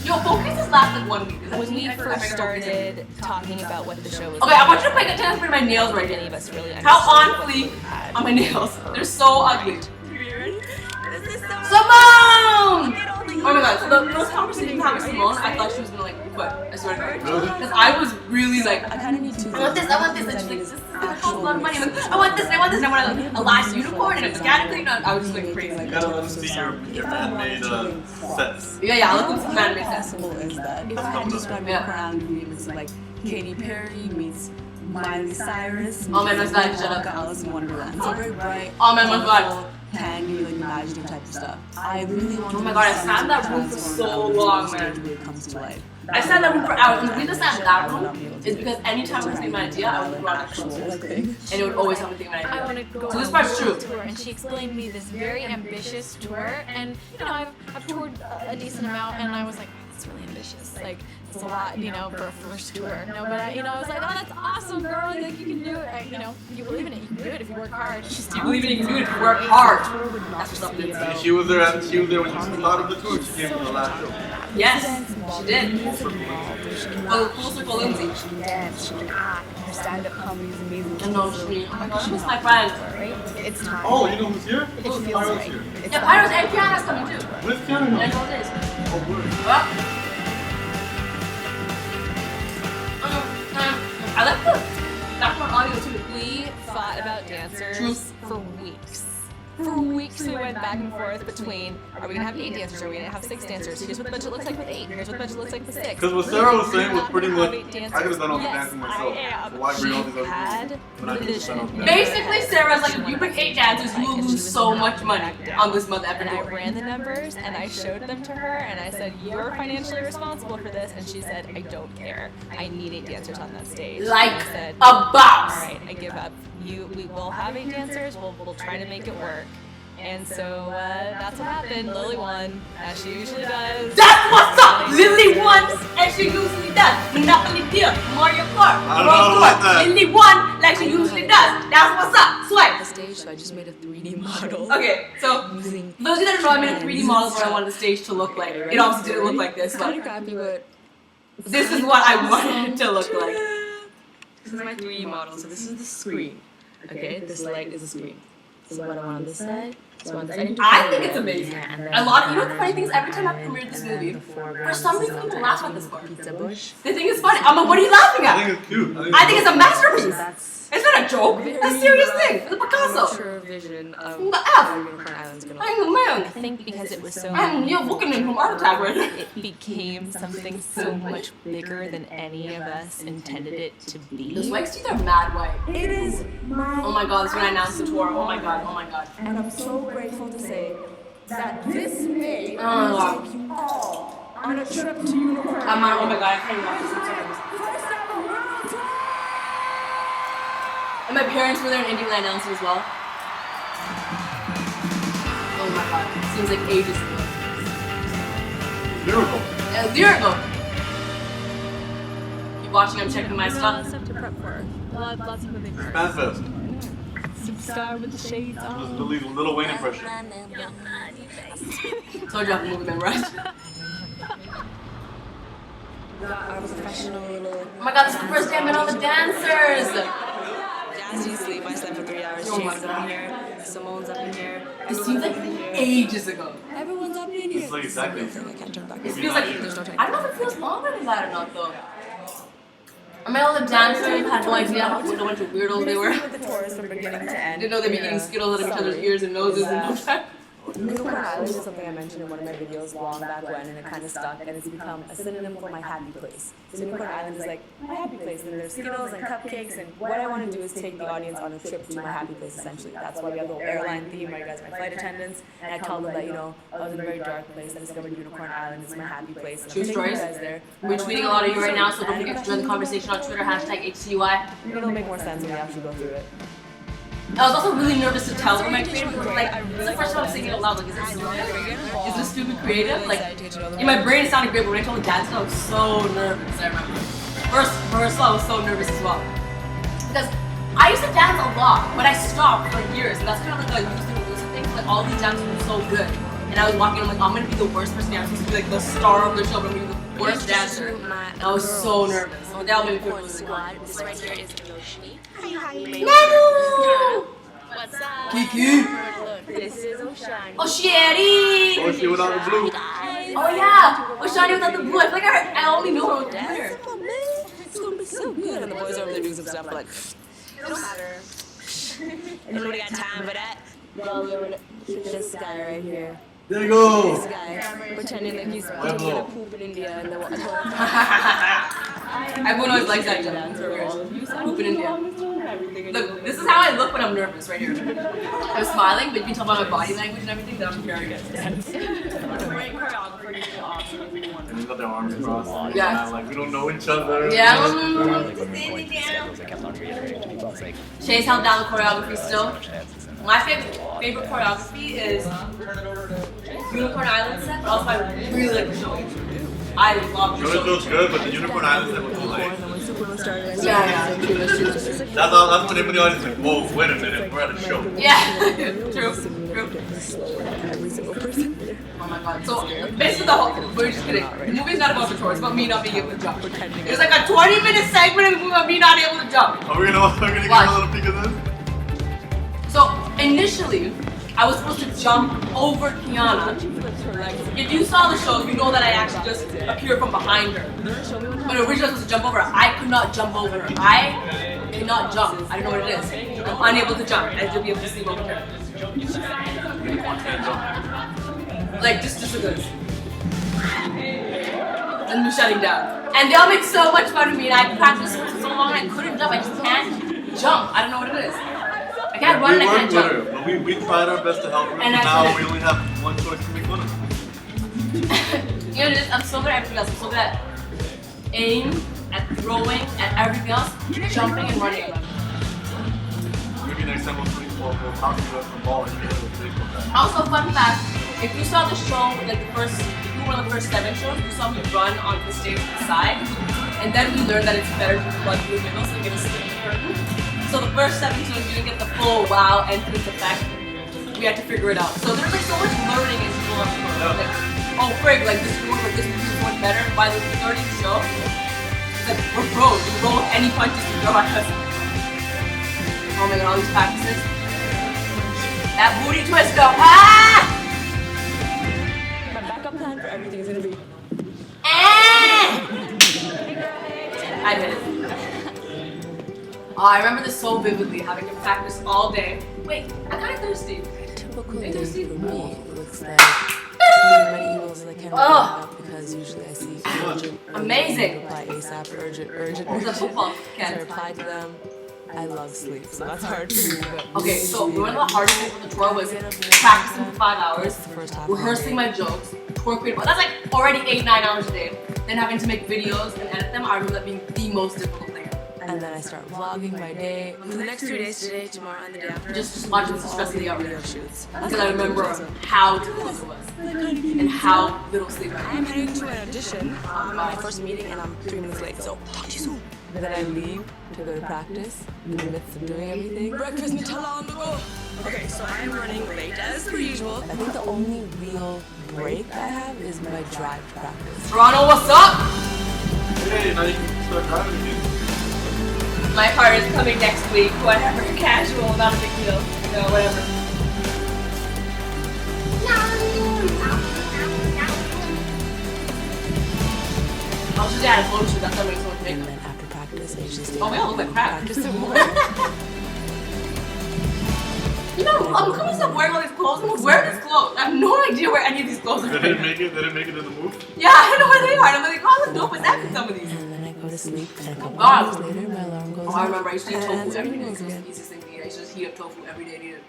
Yo, phone cases lasted 1 week. When we first started talking about what the show was okay, I want you to pay attention to my nails right here. Any of us really How on fleek are my nails? They're so ugly. Simone! Oh my god, so the first conversation I had with Simone, I thought she was gonna like quit. I swear to God. Because I was really like, I want this, and she's like, this is gonna cost a lot of money. I'm like, I want this, and I want this, and I want a last unicorn and a scatter. I was just like crazy. You gotta let them see your fan-made sets. Yeah, let them see fan-made sets. Is that if I had to describe unicorn island to me, it's like Katy Perry meets Miley Cyrus. Oh man, what's that? Shut up. Alice in Wonderland. So very bright. Oh man, what's that? Candy, like magic type of stuff. I really want to. Oh my god, I sat in that room for so long, man. It comes to life. I sat in that room for hours, and the reason I sat in that room is because anytime I was thinking of an idea, I would run actual and it would always have a thing of an idea. I want to go so this on part's a true. tour, and she explained me this very ambitious tour, and you know, I've toured a decent amount, and I was like, oh, that's really ambitious. Like, it's a lot, you know, for a first tour. No, but I was like, oh, that's awesome, girl. Like, you can do it. You know, you believe in it. You can do it if you work hard. You believe in it, you can do it if you work hard. That's what's up with it. She was there when you started the tour. She came from the last show. Yes, she did. Full circle Lindsay. She danced, she act, her stand-up comedy is amazing. And no, she, oh my god, she's my friend. It's time. Oh, you know who's here? It feels right. Here. Yeah, Pyro's and Kiana's coming too. Where's Kiana? And all this. Oh, word. I like the background audio too. We thought about dancers Truth. for weeks. For weeks we went back and forth between, are we gonna have 8 dancers or are we gonna have 6 dancers? Here's what the budget looks like with 8, here's what the budget looks like with 6. Because what Sarah was saying was pretty much, I Dancers. could have done all the Yes, dancing myself. I am. So why bring all these other Had people? When I could have done all the dancing. Basically, Sarah's like, if you bring 8 dancers, you will lose so much money on this month And I after ran the numbers and I showed them to her and I said, you're financially responsible for this. And she said, I don't care. I need 8 dancers on that stage. Like and I said, a boss. all right, I give up. We will have 8 dancers. We'll try to make it work. And so that's what happened. Lilly won, as she usually does. That's what's up! Lilly won, as she usually does. Monopoly deal, Mario Kart, I don't know about that. Lilly won, like she usually does. That's what's up. Swipe. The stage, so I just made a 3D model. Okay, so those of you that don't know, I made a 3D model of what I wanted the stage to look like. It obviously didn't look like this, Kind of but crappy, but this is what I wanted it to look like. this is my 3D model. So this is the screen. Okay, this light is the screen. This is what I want on this side. I think it's amazing. A lot of, you know the funny thing is, every time I've premiered this movie, for some reason people laugh at this part. Pizza bush. They think it's funny. I'm like, what are you laughing I at? think it's cute. I think it's a masterpiece. That's It's not a joke. It's a serious thing. It's a Picasso. true vision of The F. how Unicorn Island's gonna look. I'm the I man. think because it was so You're looking at from art attack right now. it became something so much bigger than any of us intended it to The be. Swag's teeth are mad white. It is my Oh my god, this is when I announced the tour. Oh my god, oh my god. and I'm so grateful to say that this May Oh my god. take you all on a trip to Unicorn I'm not, oh Island. my god, I can't even watch this. I'm so nervous. First ever world tour! And my parents were there in Indy when I announced it as well. Oh my god, seems like ages ago. Miracle. A year ago. Keep watching, I'm checking my stuff. Stuff to prep for. Lots of moving parts. Manifest. Superstar with the shades This is on. Lily's Little Wayne impression. Told you I have a movie memorized. I was a professional little. Oh my god, this is the first day I met all the dancers! As you sleep, I slept for 3 hours. Oh my Chase's up in here. Simone's up in here. It seems like ages ago. Everyone's up in here. It's like exactly. I can't turn back. It feels like, I don't know if it feels longer than that or not though. I met all the dancers, had no idea what a bunch of weirdos they were. With the tours from beginning to end. Didn't know they'd be eating Skittles out of each other's ears and noses and no time. Unicorn Island is something I mentioned in one of my videos long back when, and it kind of stuck, and it's become a synonym for my happy place. So Unicorn Island is like my happy place, and there's Skittles and cupcakes, and what I want to do is take the audience on a trip to my happy place, essentially. That's why we have the whole airline theme, where you guys are my flight attendants, and I tell them that, you know, I was in a very dark place, I discovered Unicorn Island, it's my happy place. And True I'm taking you stories. guys there. We're tweeting a lot of you right now, so don't forget to join the conversation on Twitter, #HCUI. It'll make more sense when we actually go through it. I was also really nervous to tell them my creative because like it's the first time I'm singing it aloud. Like, is this stupid? Is this stupid creative? Like in my brain it sounded great, but when I told the dance, I was so nervous. I remember. First rehearsal, I was so nervous as well because I used to dance a lot, but I stopped for years, and that's kind of like I used to lose things. Like all these dances were so good, and I was walking. I'm like, I'm gonna be the worst person. I'm supposed to be like the star of the show, but I'm gonna be the worst dancer. And I was so nervous. But that made me feel really good. This right here is Yoshi. Nanu! What's up? Kiki! This is Oshani. Oshiri! Oshi without the blue. Oh yeah! Oshani without the blue. I feel like I only know her with glitter. It's gonna be so good. And the boys are over there doing some stuff like, it don't matter. Nobody got time for that. This guy right here. There you go. This guy pretending like he's Pueblo. poop in India and the Everyone always likes that joke. Poop in India. Look, this is how I look when I'm nervous, right here. I'm smiling, but you can tell by my body language and everything that I'm very good. And they got their arms crossed. Yeah. Like, we don't know each other. Yeah. Shay's held down the choreography still. My favorite choreography is Unicorn Island set, but also I really like the show. I love the It show. feels good, but the Unicorn Island set was delayed. Yeah. That's when everybody always like, whoa, wait a minute, we're at a show. Yeah. True. Oh my god. So basically we're just kidding. The movie's not about the tour, it's about me not being able to jump. There's like a 20-minute segment of the movie about me not able to jump. Are we gonna get a little peek of this? So initially, I was supposed to jump over Kiana. If you saw the show, you know that I actually just appeared from behind her. But originally I was supposed to jump over her. I could not jump over her. I cannot jump. I don't know what it is. I'm unable to jump. I should be able to see over here. Like just so good. And me shutting down. And they all make so much fun of me, and I practiced for so long and I couldn't jump. I just can't jump. I don't know what it is. I can't run and I can't jump. But we tried our best to help her, And but I now couldn't. we only have one choice to make fun of her. You know, I'm so good at everything else. I'm so good at aim, at throwing, at everything else, jumping and running. Maybe next time we'll talk to us from ball and you with baseball bat. Also, fun fact, if you saw the show, like if you were one of the first 7 shows, you saw me run onto the stage to the side, and then we learned that it's better to run through the middle so you get a slip in the curtain. So the first 7 shows, you didn't get the full wow entrance effect. We had to figure it out. So there's like so much learning as you go on the road. Like, oh frig, like this is going better. By the 30th show, it's like we're pros. We roll any punches to throw at us. Oh my god, all these practices. That booty twist though. Ah! My backup plan for everything is gonna be. I did it. Oh, I remember this so vividly, having to practice all day. Wait, I'm kind of thirsty. Typically, for me, it looks like as many emails as I can without because usually I see urgent, Amazing. reply ASAP, urgent. It's a football. So I reply to them. I love sleep, so that's hard for me. But Okay, so one of the hardest things with the tour was practicing for 5 hours, rehearsing my jokes, tour creating. That's like already 8-9 hours a day. Then having to make videos and edit them, I remember that being the most difficult thing. And then I start vlogging my day. For the next 3 days, today, tomorrow, and the day after. Just watching the stress of the hour video shoots. because I remember how difficult it was and how little sleep I had. I'm heading to an audition. I'm at my first meeting and I'm 3 minutes late, so talk to you soon. And then I leave to go to practice in the midst of doing everything. Breakfast, Nutella on the go! Okay, so I am running late as per usual. I think the only real break I have is my drive practice. Toronto, what's up? Hey, now you can start driving again. My part is coming next week. Whatever, casual, not a big deal. You know, whatever. I was just adding photo shoot. That's how many someone And make. then after practice, I usually stay Oh, we all look like crap. practice some more. You know, I'm gonna stop wearing all these clothes. I'm gonna wear these clothes. I have no idea where any of these clothes are. They didn't make it. They didn't make it in the movie. Yeah, I don't know where they are. And I'm like, oh, look dope. Is that some of these? And then I go to sleep, and a couple God. hours later, my alarm goes Oh, I remember I used to eat and tofu it's every day. everything It was the again. easiest thing to eat. I used to just heat up tofu every day and eat it.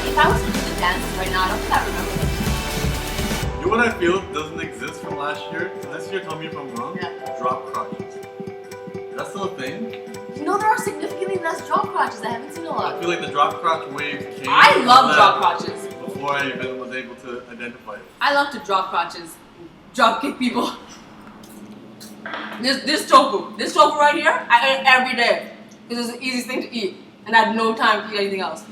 If I was to do the dances right now, I don't think I remember them. You know what I feel doesn't exist from last year? This year, tell me if I'm wrong. Yeah. Drop crotches. That's still a thing? You know, there are significantly less drop crotches. I haven't seen a I lot. feel like the drop crotch wave came. I love from drop that crotches. Before I even was able to identify it. I love to drop crotches, drop kick people. This tofu right here, I eat every day because it's the easiest thing to eat. and I had no time to do anything else.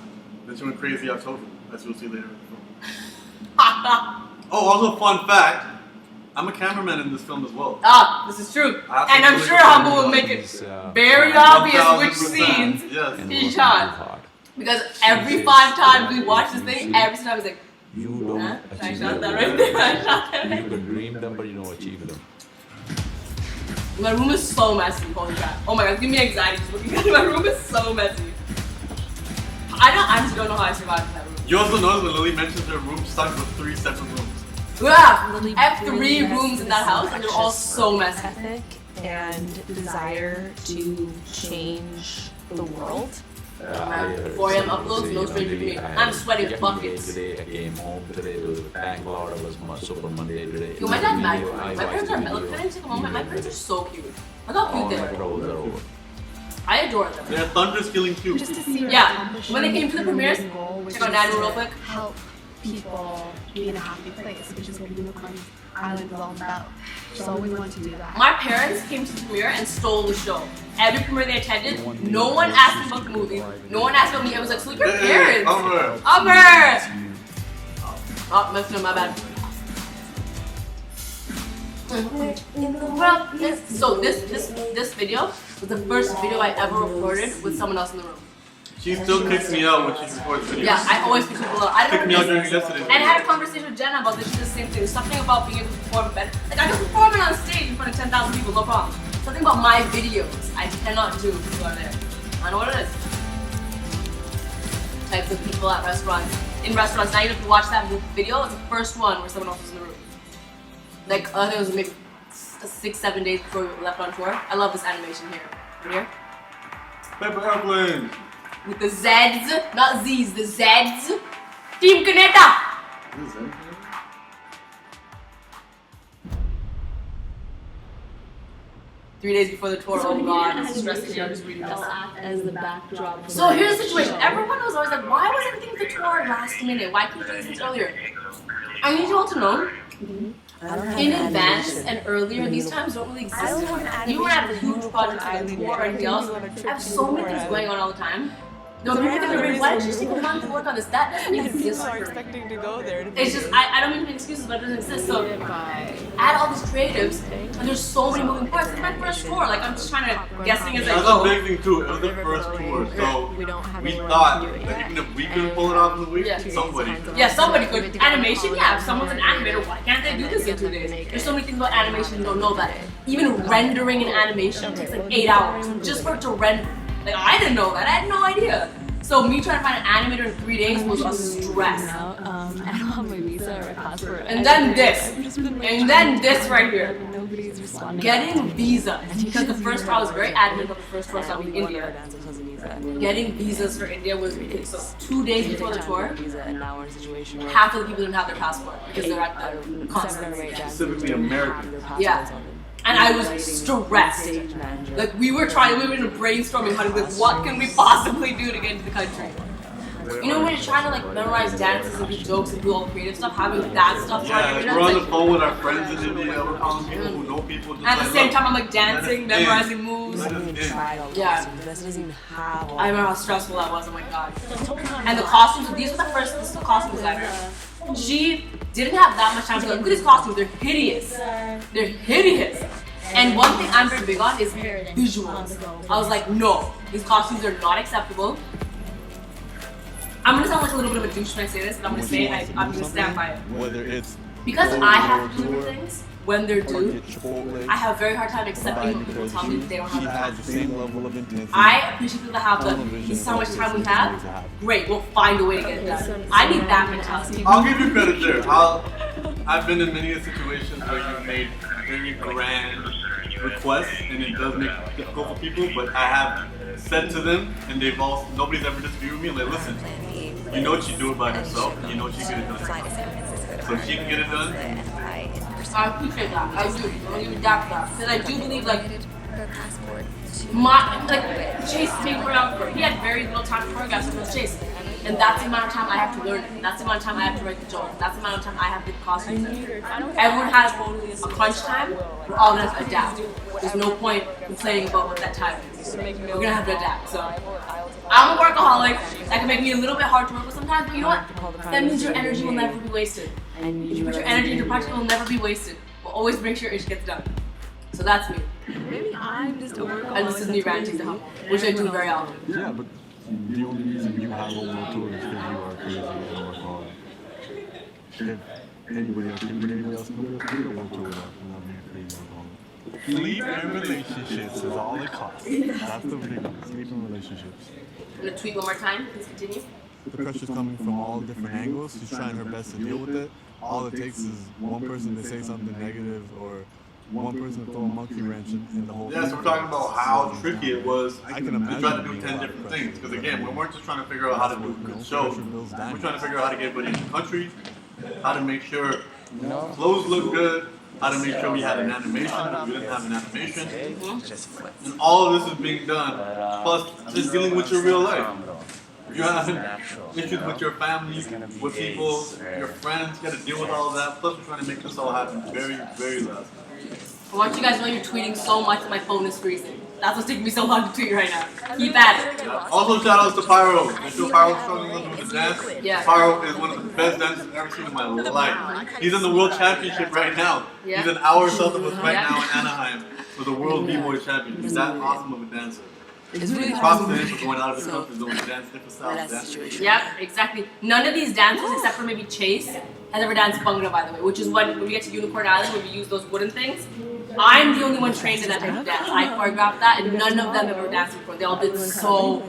Then she went crazy on children, as you'll see later. Oh, also fun fact, I'm a cameraman in this film as well. Ah, this is true. And I'm sure Humble will make it very obvious which 1000%. scenes Yes. he shot. Because every 5 times we watch this thing, every time he's like, You don't I achieve shot that them. right there, I shot that You right can dream them, but you don't achieve them. My room is so messy, holy crap. Oh my god, give me anxiety just looking at it. My room is so messy. I honestly don't know how I survived in that room. You also notice when Lily mentions her room, she's talking about 3 separate rooms. Yeah, I have 3 rooms in that house and they're all so messy. Ethic and desire to change the world. 4 a.m. uploads, no stranger to me. I'm sweating buckets. Today I came home today. It was thank Lord it was Super Monday today. Yo, my dad's mad. My parents are, look, can I take a moment? My parents are so cute. Look how cute they are. I adore them. They're thunderous killing too. Yeah, when they came to the premieres, check out Daniel real quick. Help people be in a happy place, which is what Unicorn Island is all about. So we want to do that. My parents came to the premiere and stole the show. Every premiere they attended, no one asked me about the movie. No one asked about me. I was like, so your parents. Upper. Oh, messing up, my bad. So this video was the first video I ever recorded with someone else in the room. She still kicks me out when she records videos. Yeah, I always kick people out. I don't Kicked me out during yesterday. And I had a conversation with Jenna about this. She did the same thing. Something about being able to perform better. Like I can perform it on stage in front of 10,000 people, no problem. Something about my videos I cannot do if people are there. I know what it is. Types of people at restaurants. In restaurants, now even if you watch that video, it's the first one where someone else was in the room. Like I think it was maybe 6-7 days before we left on tour. I love this animation here. Right here. Paper airplane. With the Z's, not Z's, the Z's. Team Caneta! 3 days before the tour, oh god, this is stressing me out just reading this. As the backdrop. So here's the situation. Everyone was always like, why was everything at the tour last minute? Why couldn't you do these earlier? I need you all to know, in advance and earlier, these times don't really exist. You want to have a huge project like a tour or anything else. I have so many things going on all the time. No, people think, why did you just take a month to work on this? That doesn't exist. Expecting to go there. It's just, I don't mean to make excuses, but it doesn't exist. So, add all these creatives, and there's so many moving parts. It's my first tour. Like, I'm just trying to, guessing as I That's go. a big thing too. It was the first tour, so we thought that even if we couldn't pull it off in a week, somebody could. Yeah, somebody could. Animation, yeah, if someone's an animator, why can't they do this in 2 days? There's so many things about animation you don't know about it. Even rendering an animation takes like 8 hours just for it to render. Like, I didn't know that. I had no idea. So me trying to find an animator in 3 days was a stress. I don't have my visa or my passport. And then this. And then this right here. Nobody's responding. Getting visas. Because the first tour, I was very adamant about the first tour, so in India. Getting visas for India was ridiculous. So 2 days before the tour, half of the people didn't have their passport because they're at the consulate. Specifically American. Yeah. And I was stressed. Like we were in a brainstorming how to like what can we possibly do to get into the country. You know when you're trying to like memorize dances and do jokes and do all the creative stuff, having that stuff. Yeah, like we're on the phone with our friends in India, we're calling people who know people. Just at the same time, I'm like dancing, memorizing moves. Yeah. I remember how stressful that was. Oh my god. And the costumes. These were the first. This is the costume designer. She didn't have that much time to go, look at these costumes, they're hideous. They're hideous. And one thing I'm very big on is visuals. I was like, no, these costumes are not acceptable. I'm gonna sound like a little bit of a douche when I say this, but I'm gonna say it, I'm gonna stand by it. Whether it's because I have to do things when they're due, I have a very hard time accepting when people tell me that they don't have has the same level of intensity. I appreciate people that have the, this is how much time we have, great, we'll find a way to get it done. I need that mentality. I'll give you credit there. I've been in many situations where you've made very grand requests and it does make it difficult for people, but I have said to them and nobody's ever disagreed with me, like listen, you know she do it by herself and you know she can get it done. So she can get it done. I appreciate that. I do. I'm gonna give you that for that. Because I do believe like Chase being choreographer, he had very little time to choreograph, so it was Chase. And that's the amount of time I have to learn it. That's the amount of time I have to write the jokes. That's the amount of time I have to costumes. Everyone has a crunch time. We're all gonna have to adapt. There's no point complaining about what that time is. We're gonna have to adapt. So I'm a workaholic. That can make me a little bit hard to work with sometimes, but you know what? That means your energy will never be wasted. And You put your energy into project, it will never be wasted. We'll always make sure it gets done. So that's me. Maybe I'm just a workaholic. And this is me ranting to help, which I do very often. Yeah, but the only reason you have a world tour is because you are crazy and workaholic. If anybody else can do a world tour without being crazy and workaholic. Sleep in relationships is all it costs. That's the big one. Sleep in relationships. I'm gonna tweet one more time. Please continue. The pressure's coming from all different angles. She's trying her best to deal with it. All it takes is one person to say something negative or one person to throw a monkey wrench in the whole thing. Yeah, so we're talking about how tricky it was I can to imagine try to do being 10 a lot of different pressure. things. Because again, we weren't just trying to figure out how to do a good show. We're trying to figure out how to get everybody in the country, how to make sure clothes look good, how to make sure we had an animation because we didn't have an animation. And all of this is being done, plus just dealing with your real life. If you have issues with your family, with people, your friends, you got to deal with all of that. Plus, we're trying to make this all happen very, very last. I want you guys to know you're tweeting so much that my phone is freezing. That's what's taking me so long to tweet right now. Keep at it. Yeah. Also, shout outs to Pyro. The show Pyro's struggling with the dance. Yeah. Pyro is one of the best dancers I've ever seen in my life. He's in the World Championship right now. Yeah. He's an hour south of us right now in Anaheim for the World B-Boy Champion. He's that awesome of a dancer. It's really Props to him for going out of his comfort zone to dance different styles of dance. Yep, exactly. None of these dancers, except for maybe Chase, has ever danced Bhangra, by the way, which is when we get to Unicorn Island where we use those wooden things. I'm the only one trained in that type of dance. I choreographed that, and none of them ever danced before. They all did so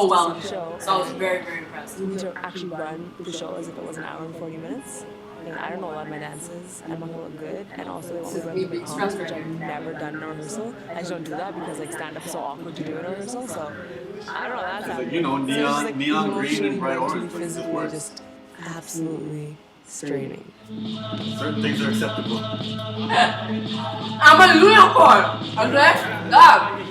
well in the show. So I was very, very impressed. We need to actually run the show as if it was an hour and 40 minutes. And I don't know a lot of my dances. I'm not gonna look good. And also they want me to run through the comps, which I've never done in a rehearsal. I just don't do that because like stand up is so awkward to do in a rehearsal. So I don't know. That's Like, you know, neon green and bright orange. Like, this works. just absolutely straining. Certain things are acceptable. I'm a unicorn! Okay? God!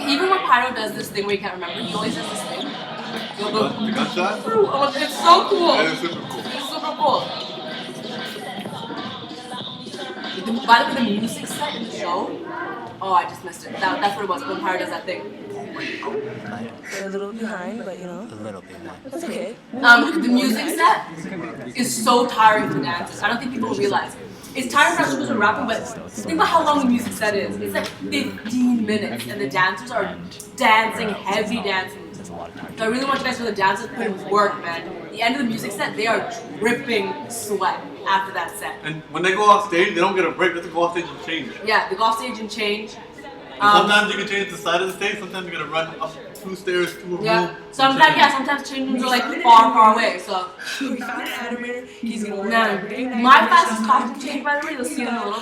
Even when Pyro does this thing where you can't remember, he always does this thing. He'll go, The gunshot? oh, it's so cool! That is super cool. It's super cool. By the way, the music set in the show, oh, I just missed it. That's what it was when Pyro does that thing. They're a little behind, but you know. A little bit more. That's okay. The music set is so tiring for dancers. I don't think people realize. It's tiring for us to rapping, but think about how long the music set is. It's like 15 minutes, and the dancers are dancing heavy dance moves. So I really want you guys to know the dancers put in work, man. At the end of the music set, they are dripping sweat after that set. And when they go off stage, they don't get a break. They have to go off stage and change. Yeah, they go off stage and change. And sometimes you can change the side of the stage. Sometimes you gotta run up 2 stairs to a room. Yeah. Sometimes change rooms are like far away. So. We found an animator. He's gonna work No, my fastest costume change, by the way, you'll see in a little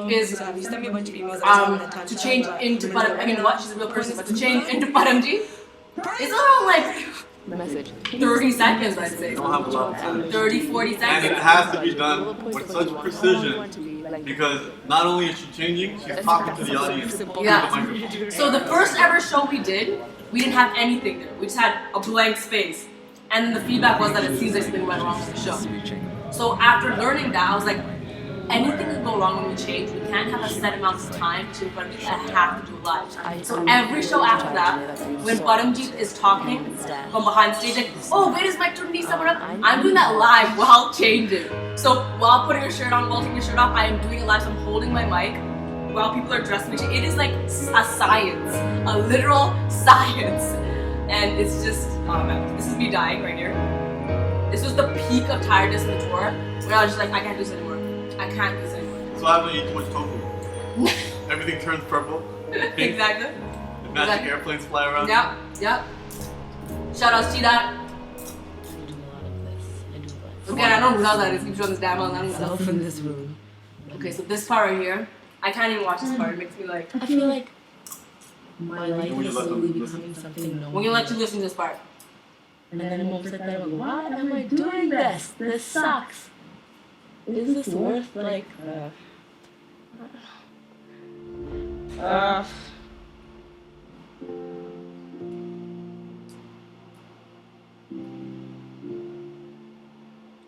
bit, is you sent me a bunch of emails. to change into Paramji. I mean, what? She's a real person, but to change into Paramji, it's around like the message. 30 seconds, I'd say. You don't have a lot of time. 30, 40 And seconds. it has to be done with such precision because not only is she changing, she's talking to the audience. through the Yeah. microphone. So the first ever show we did, we didn't have anything there. We just had a blank space. And the feedback was that it seems like something went wrong with the show. So after learning that, I was like, anything can go wrong when we change. We can't have a set amount of time to Paramji. I have to do it live. So every show after that, when Paramji is talking from behind stage, like, oh, wait, is Mike turning someone up? I'm doing that live while changing. So while putting your shirt on, while taking your shirt off, I am doing it live. So I'm holding my mic while people are dressing. It is like a science, a literal science. And it's just, oh man, this is me dying right here. This was the peak of tiredness in the tour, where I was just like, I can't do this anymore. I can't do this anymore. So I haven't eaten too much tofu. Everything turns purple. Pink. Exactly. The magic airplanes fly around. Yep. Shout outs to that. Okay, I don't know that is. Keep showing this damn on. I don't know. Self in this room. Okay, so this part right here, I can't even watch this part. It makes me like. I feel like my life When you is let slowly them becoming something no. When you let you listen to this part. And then I'm always like that. I'm like, why am I doing this? This sucks. Is this worth like?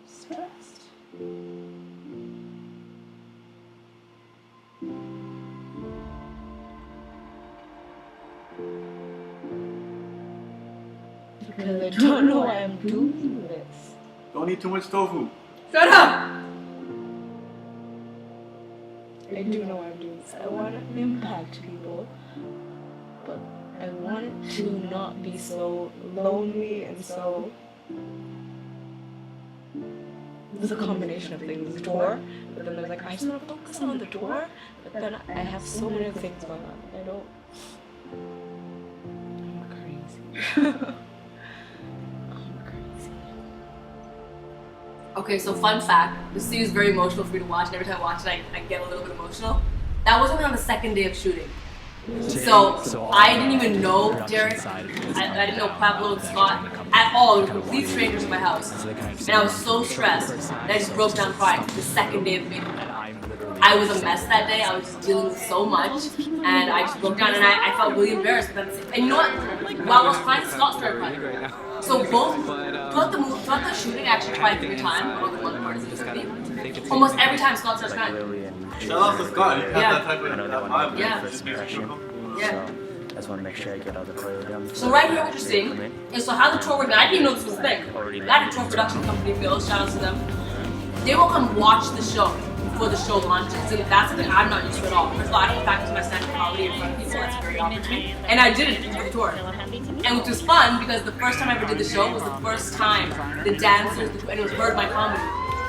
Stressed. Because I don't know why I'm doing this. Don't eat too much tofu. Shut up! I do know why I'm doing this. I want to impact people, but I want it to not be so lonely and so. There's a combination of things. The tour, but then there's like, I just want to focus on the tour, but then I have so many other things going on. I don't. I'm crazy. I'm crazy. Okay, so fun fact, this scene is very emotional for me to watch, and every time I watch it, I get a little bit emotional. That was only on the second day of shooting. So I didn't even know Derek, I didn't know Pablo and Scott at all. They were complete strangers in my house. And I was so stressed that I just broke down crying the second day of the meeting. I was a mess that day. I was just dealing with so much, and I just broke down, and I felt really embarrassed. And you know what? While I was crying, Scott started crying. So both, throughout the shooting, I actually cried 3 times. One of the parts of the movie. Almost every time Scott starts crying. Shout out to Scott. He has that type of vibe. Yeah. Yeah. I just want to make sure I get all the play with them. So right here, what you're seeing is so how the tour works. I didn't even know this was a thing. That tour production company feels. Shout out to them. They will come watch the show before the show launches, and that's something I'm not used to at all. First of all, I don't practice my stand-up comedy in front of people. That's very awkward to me. And I did it for the tour, and which was fun because the first time I ever did the show was the first time the dancers, and it was heard my comedy.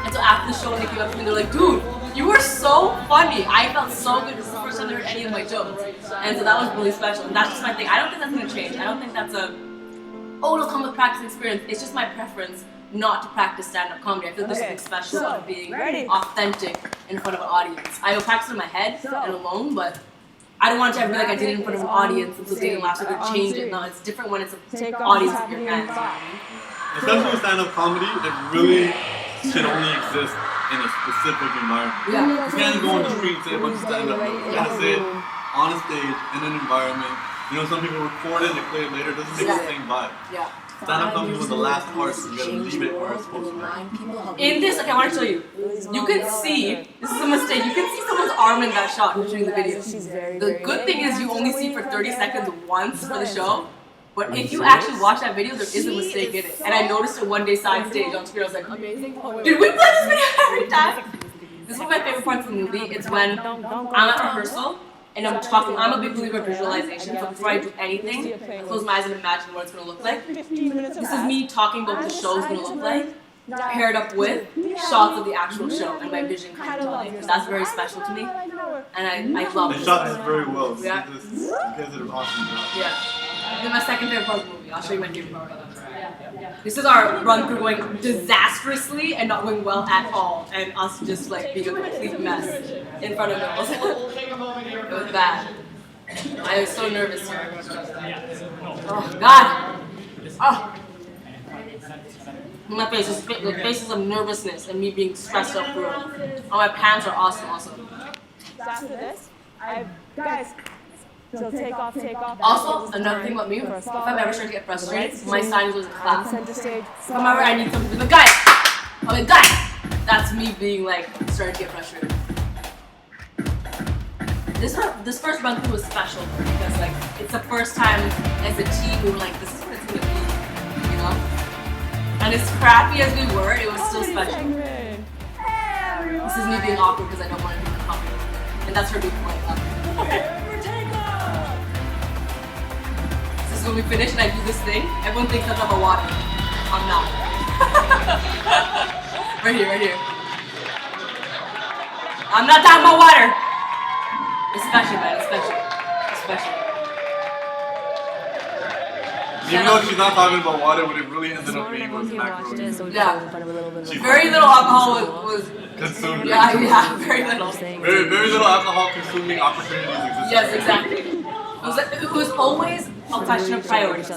And so after the show, when they came up to me, they're like, "Dude, you were so funny." I felt so good. This is the first time they heard any of my jokes. And so that was really special. And that's just my thing. I don't think that's going to change. I don't think that's it'll come with practice experience. It's just my preference not to practice stand-up comedy. I feel there's something special about being authentic in front of an audience. I will practice in my head and alone, but I don't want it to ever be like I did it in front of an audience and so they didn't last week or change it. No, it's different when it's an audience in your hands. Especially with stand-up comedy, it really should only exist in a specific environment. Yeah. You can't go on the street and say a bunch of stand-up. You gotta say it on a stage, in an environment. You know, some people record it and they play it later. It doesn't make the same vibe. Yeah. Stand-up comedy was the last part, so you gotta leave it where it's supposed to be. In this, okay, I want to show you. You can see, this is a mistake, you can see someone's arm in that shot during the video. The good thing is you only see for 30 seconds once for the show. But if you actually watch that video, there is a mistake in it. And I noticed it one day side stage on screen. I was like, did we play this video every time? This is one of my favorite parts of the movie. It's when I'm at rehearsal and I'm talking. I'm a big believer in visualization. So before I do anything, I close my eyes and imagine what it's going to look like. This is me talking about what the show is going to look like, paired up with shots of the actual show and my vision kind of telling. That's very special to me. And I love it. They shot this very well. You guys did an awesome job. Yeah. This is my second favorite part of the movie. I'll show you my favorite part. This is our run through going disastrously and not going well at all, and us just like being a complete mess in front of girls. It was bad. I was so nervous here. Oh God! Oh. My face is the faces of nervousness and me being stressed up through it. Oh, my pants are awesome also. After this, guys. So take off. Also, another thing about me, if I'm ever starting to get frustrated, my sign is always a clap. If I'm ever, I need something to be like, guys! I'm like, guys! That's me being like, starting to get frustrated. This first run through was special for me because like, it's the first time as a team we were like, this is what it's gonna be, you know? And as crappy as we were, it was still special. This is me being awkward because I don't want to do the comedy. And that's her being quite up. When we finish and I do this thing, everyone thinks I'm a water. I'm not. Right here. I'm not talking about water. It's special, man. It's special. Even though she's not talking about water, what it really ended up being was macaroni. Yeah. Very little alcohol was consumed. Yeah, very little. Very little alcohol consuming opportunities existed. Yes, exactly. It was always a question of priorities.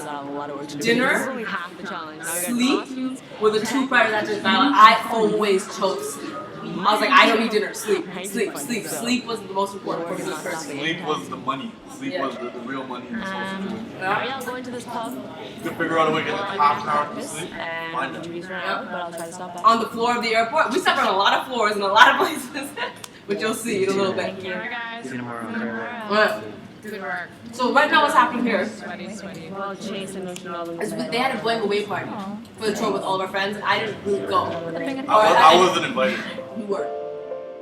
Dinner, sleep were the 2 priorities. I always chose sleep. I was like, I don't need dinner. Sleep. Sleep was the most important for me personally. Sleep was the money. Sleep was the real money in this whole situation. Are y'all going to this pub? You could figure out a way to get half an hour to sleep. Find it. But I'll try to stop by. On the floor of the airport. We slept on a lot of floors in a lot of places, which you'll see in a little bit. See you tomorrow. What? Good work. So right now what's happening here Sweaty. Well, Chase and Ocean is they had a going away party for the tour with all of our friends, and I didn't really go. I wasn't invited. You were.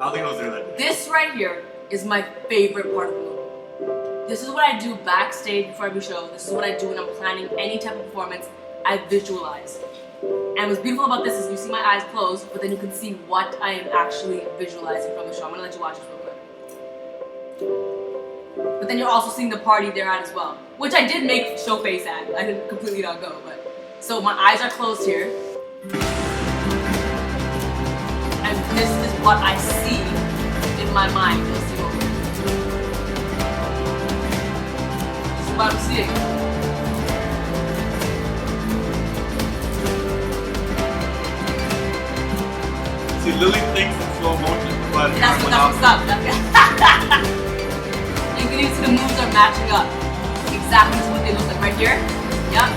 I don't think I was there that day. This right here is my favorite part of the movie. This is what I do backstage before every show. This is what I do when I'm planning any type of performance. I visualize. And what's beautiful about this is you see my eyes closed, but then you can see what I am actually visualizing from the show. I'm gonna let you watch this real quick. But then you're also seeing the party they're at as well, which I did make show face at. I didn't completely not go, but so my eyes are closed here, and this is what I see in my mind. You'll see over here. This is what I'm seeing. See, Lily thinks in slow motion, but That's what's up. You can even see the moves are matching up. Exactly what they look like right here. Yep.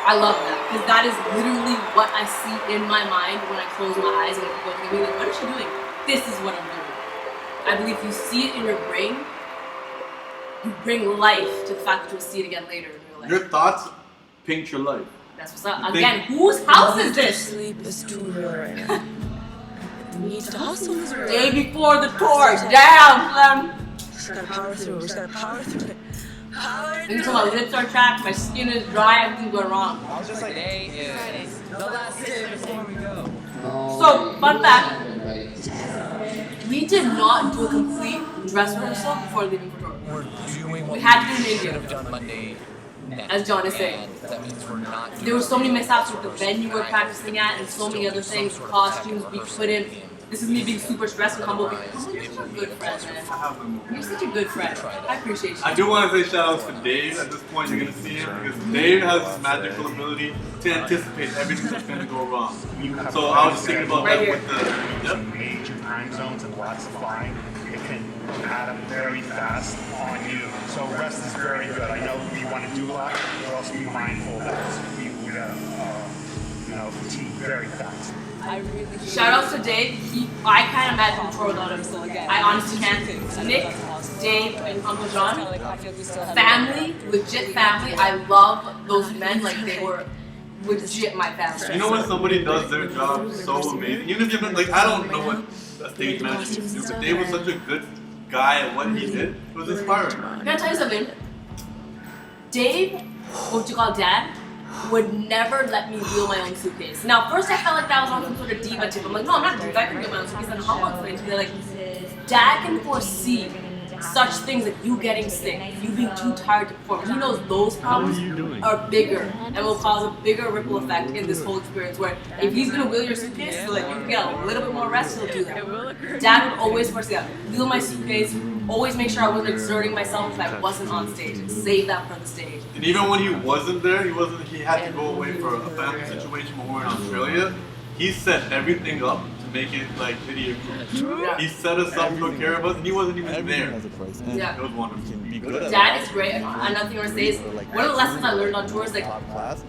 I love that because that is literally what I see in my mind when I close my eyes and people look at me like, what is she doing? This is what I'm doing. I believe you see it in your brain, you bring life to the fact that you'll see it again later in real life. your thoughts paint your life. That's what's up. Again, whose house is this? Sleep is too real right now. Need to hustle is real. Day before the tour. Damn, Clem. Just gotta power through. We just gotta power through it. Until my lips are chapped, my skin is dry, everything's going wrong. I was just like, today is the last day before we go. So, fun fact. We did not do a complete dress rehearsal before leaving for tour. We're doing what We had to do we in should India. have done Monday. As John is saying. And that means we're not There were so many mishaps with the venue we're practicing at and so many other things, costumes we put in. This is me being super stressed and humble because you're such a good friend, man. You're such a good friend. I appreciate you. I do want to say shout outs to Dave at this point. You're going to see him because Dave has this magical ability to anticipate everything that's going to go wrong. So I was just thinking about that with the major time zones and lots of flying. It can add up very fast on you. So rest is very good. I know we want to do a lot, but also be mindful that we fatigue very fast. Shout outs to Dave. I can't imagine the tour without him. I honestly can't. Nick, Dave, and Uncle John, family, legit family. I love those men like they were legit my family. You know when somebody does their job so amazing? Even if you've been like, I don't know what a stage manager can do, but Dave was such a good guy at what he did. It was inspiring. Can I tell you something? Dave, what you call dad, would never let me wheel my own suitcase. Now, first I felt like that was on some sort of diva tip. I'm like, no, I'm not a diva. I can wheel my own suitcase. And how about explain to me, like, dad can foresee such things like you getting sick, you being too tired to perform. He knows those problems are bigger and will cause a bigger ripple effect in this whole experience where if he's gonna wheel your suitcase so that you can get a little bit more rest, he'll do that. Dad would always foresee that. Wheel my suitcase, always make sure I wasn't exerting myself if I wasn't on stage and save that for the stage. And even when he wasn't there, he had to go away for a family situation when we were in Australia. He set everything up to make it like video proof. He set us up, took care of us, and he wasn't even there. Yeah. It was wonderful. Dad is great. Another thing I want to say is one of the lessons I learned on tour is like,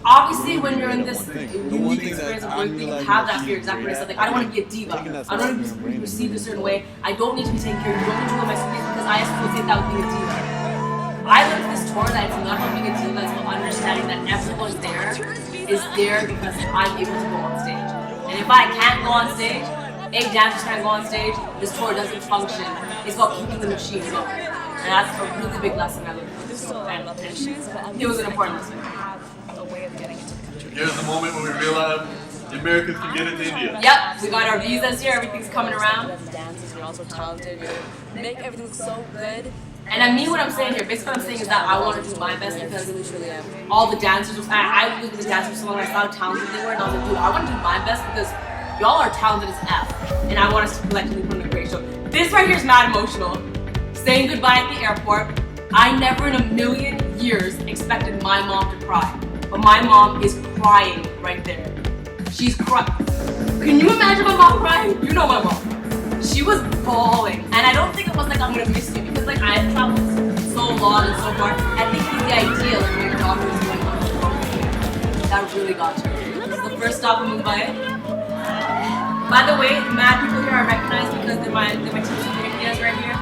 obviously when you're in this unique experience of working, you have that fear. Exactly what I said. Like, I don't want to be a diva. I don't want to be perceived a certain way. I don't need to be taken care of. You don't need to go my suitcase because I associate that with being a diva. I learned this tour that it's not about being a diva, it's about understanding that everyone there is there because I'm able to go on stage. And if I can't go on stage, 8 dancers can't go on stage, this tour doesn't function. It's about keeping the machine going. And that's a really big lesson I learned from this tour. And it was an important lesson. Here's the moment when we realized the Americans can get into India. Yep, we got our visas here, everything's coming around. Dancers, you're also talented, you make everything look so good. And I mean what I'm saying here. Basically what I'm saying is that I want to do my best because all the dancers, I was with the dancers so long, I saw how talented they were, and I was like, dude, I want to do my best because y'all are talented as F. And I want us to collectively put on a great show. This right here is mad emotional. Saying goodbye at the airport. I never in a million years expected my mom to cry. But my mom is crying right there. She's crying. Can you imagine my mom crying? You know my mom. She was bawling, and I don't think it was like I'm gonna miss you because like I have traveled so long and so far. I think it was the idea like when your daughter was going on the road that really got to me. This is the first stop in Mumbai. By the way, mad people here I recognize because they're my team videos right here.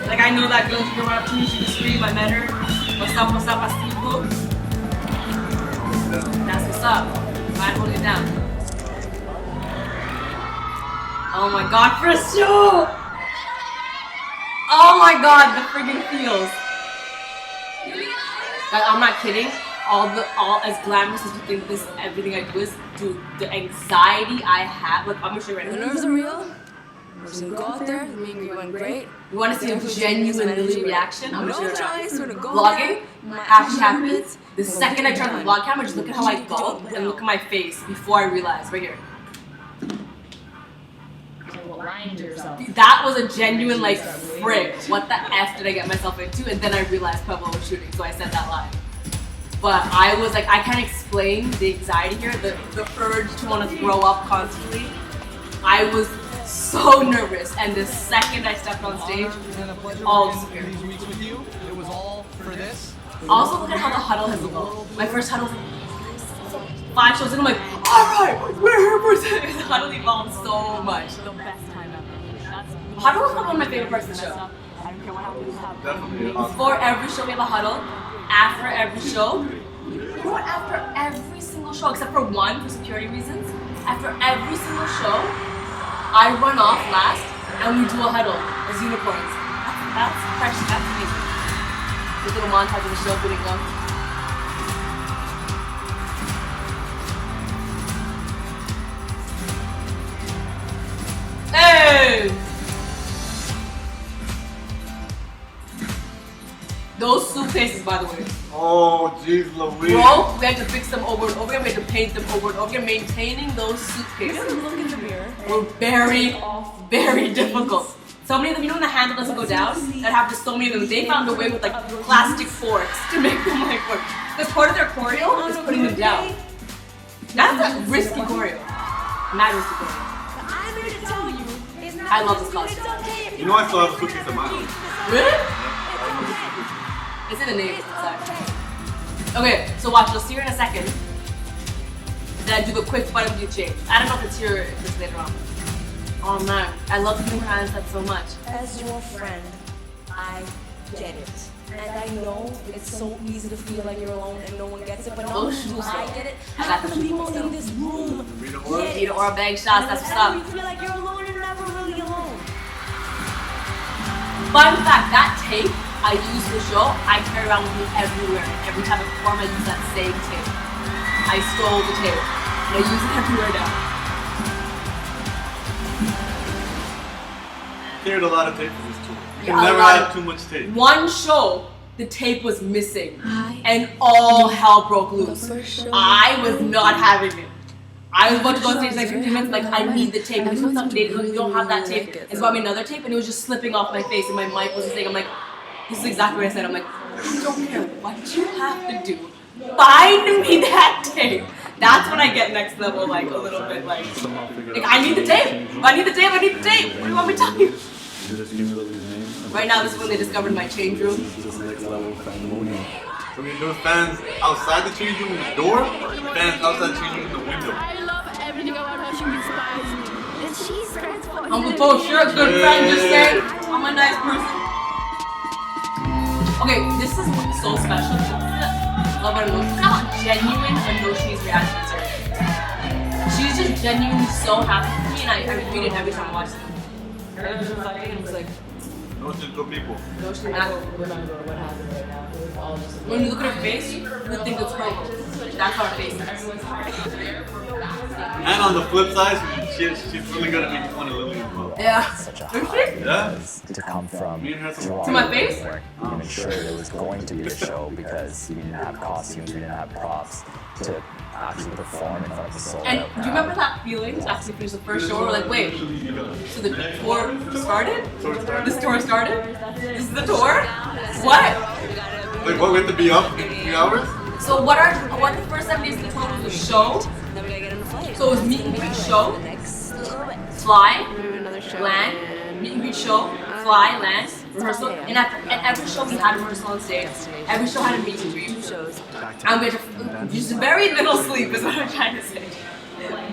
Like I know that girl from our team, she just scream, I met her. What's up, I see you. That's what's up. Alright, hold it down. Oh my god, for a show! Oh my god, the friggin' feels. I'm not kidding. All as glamorous as you think this everything I do is, dude, the anxiety I have. Look, I'm gonna show you right now. The nerves are real. We're just gonna go out there. Me and you went great. You want to see a genuine Lilly reaction? I'm gonna show you right now. We're gonna go Vlogging, there. happy happens. The second I turn on the vlog camera, just look at how I go and look at my face before I realize. Right here. That was a genuine like frick. What the F did I get myself into? And then I realized Pablo was shooting, so I said that live. But I was like, I can't explain the anxiety here, the urge to want to throw up constantly. I was so nervous, and the second I stepped on stage, all disappeared. It was all for this. Also, look at how the huddle has evolved. My first huddle was like 5 shows in, I'm like, alright, we're here for a second. The huddle evolved so much. Huddle was one of my favorite parts of the show. Before every show we have a huddle. After every show. You know what? After every single show, except for one for security reasons, after every single show, I run off last and we do a huddle as unicorns. That's precious. That's amazing. This little montage of the show building up. Hey! Those suitcases, by the way. Oh, jeez Louise. Bro, we had to fix them over and over again. We had to paint them over and over again. Maintaining those suitcases Look in the mirror. were very, very difficult. So many of them, you know when the handle doesn't go down? That happened to so many of them. They found a way with like plastic forks to make them like work. Because part of their choreo is putting them down. That's a risky choreo. Mad risky choreo. I'm here to tell you. I love this costume. You know I still have a suitcase in my house. Really? It's in the name. Sorry. Okay, so watch. You'll see her in a second. Then I do the quick button view change. I don't know if it's here or if it's later on. Oh man, I love the humor handset so much. As your friend, I get it. And I know it's so easy to feel like you're alone and no one gets it, but no, I get it. I got Half the people in this room Eat or bag shots, that's what's up. you feel like you're alone and never really alone. Fun fact, that tape I use for the show, I carry around with me everywhere. Every time I perform, I use that same tape. I stole the tape. And I use it everywhere now. Carried a lot of tape for this tour. You Yeah, can never a lot have of- too much tape. One show, the tape was missing. And all hell broke loose. I was not having it. I was about to go on stage like 15 minutes, like I need the tape. And they put something, look, you don't have that tape. It's bought me another tape and it was just slipping off my face and my mic wasn't staying. I'm like, this is exactly what I said. I'm like, I don't care what you have to do. Find me that tape. That's when I get next level, like a little bit like I need the tape. I need the tape, I need the tape. What do you want me to tell you? Right now, this is when they discovered my change room. So we do fans outside the change room in the door, fans outside the change room in the window. I love everything about her. She inspires me. And she's transformed. I'm the post, you're a good friend, just saying. I'm a nice person. Okay, this is what's so special. Love her emotions. Look how genuine Anoshni's reactions are. She's just genuinely so happy for me, and I repeat it every time I watch them. Notion's good people. When you look at her face, you think it's her. That's how her face is. And on the flip side, she's really good at making fun of Lilly as well. Yeah. Such a Is hard she? Yeah. to come from Me and her some- Toronto To my face? where you ensured it was going to be a show because you didn't have costumes, you didn't have props to actually perform in front of the sold And out do you remember that feeling after we finished the first show? We're like, wait, so the tour started? This tour started? This is the tour? What? Like what, we have to be up in 3 hours? So what the first 7 days of the tour was a show? So it was meet and greet show, fly, land, meet and greet show, fly, land, rehearsal, and every show we had a rehearsal on stage. Every show had a meet and greet. I'm going to use very little sleep is what I'm trying to say.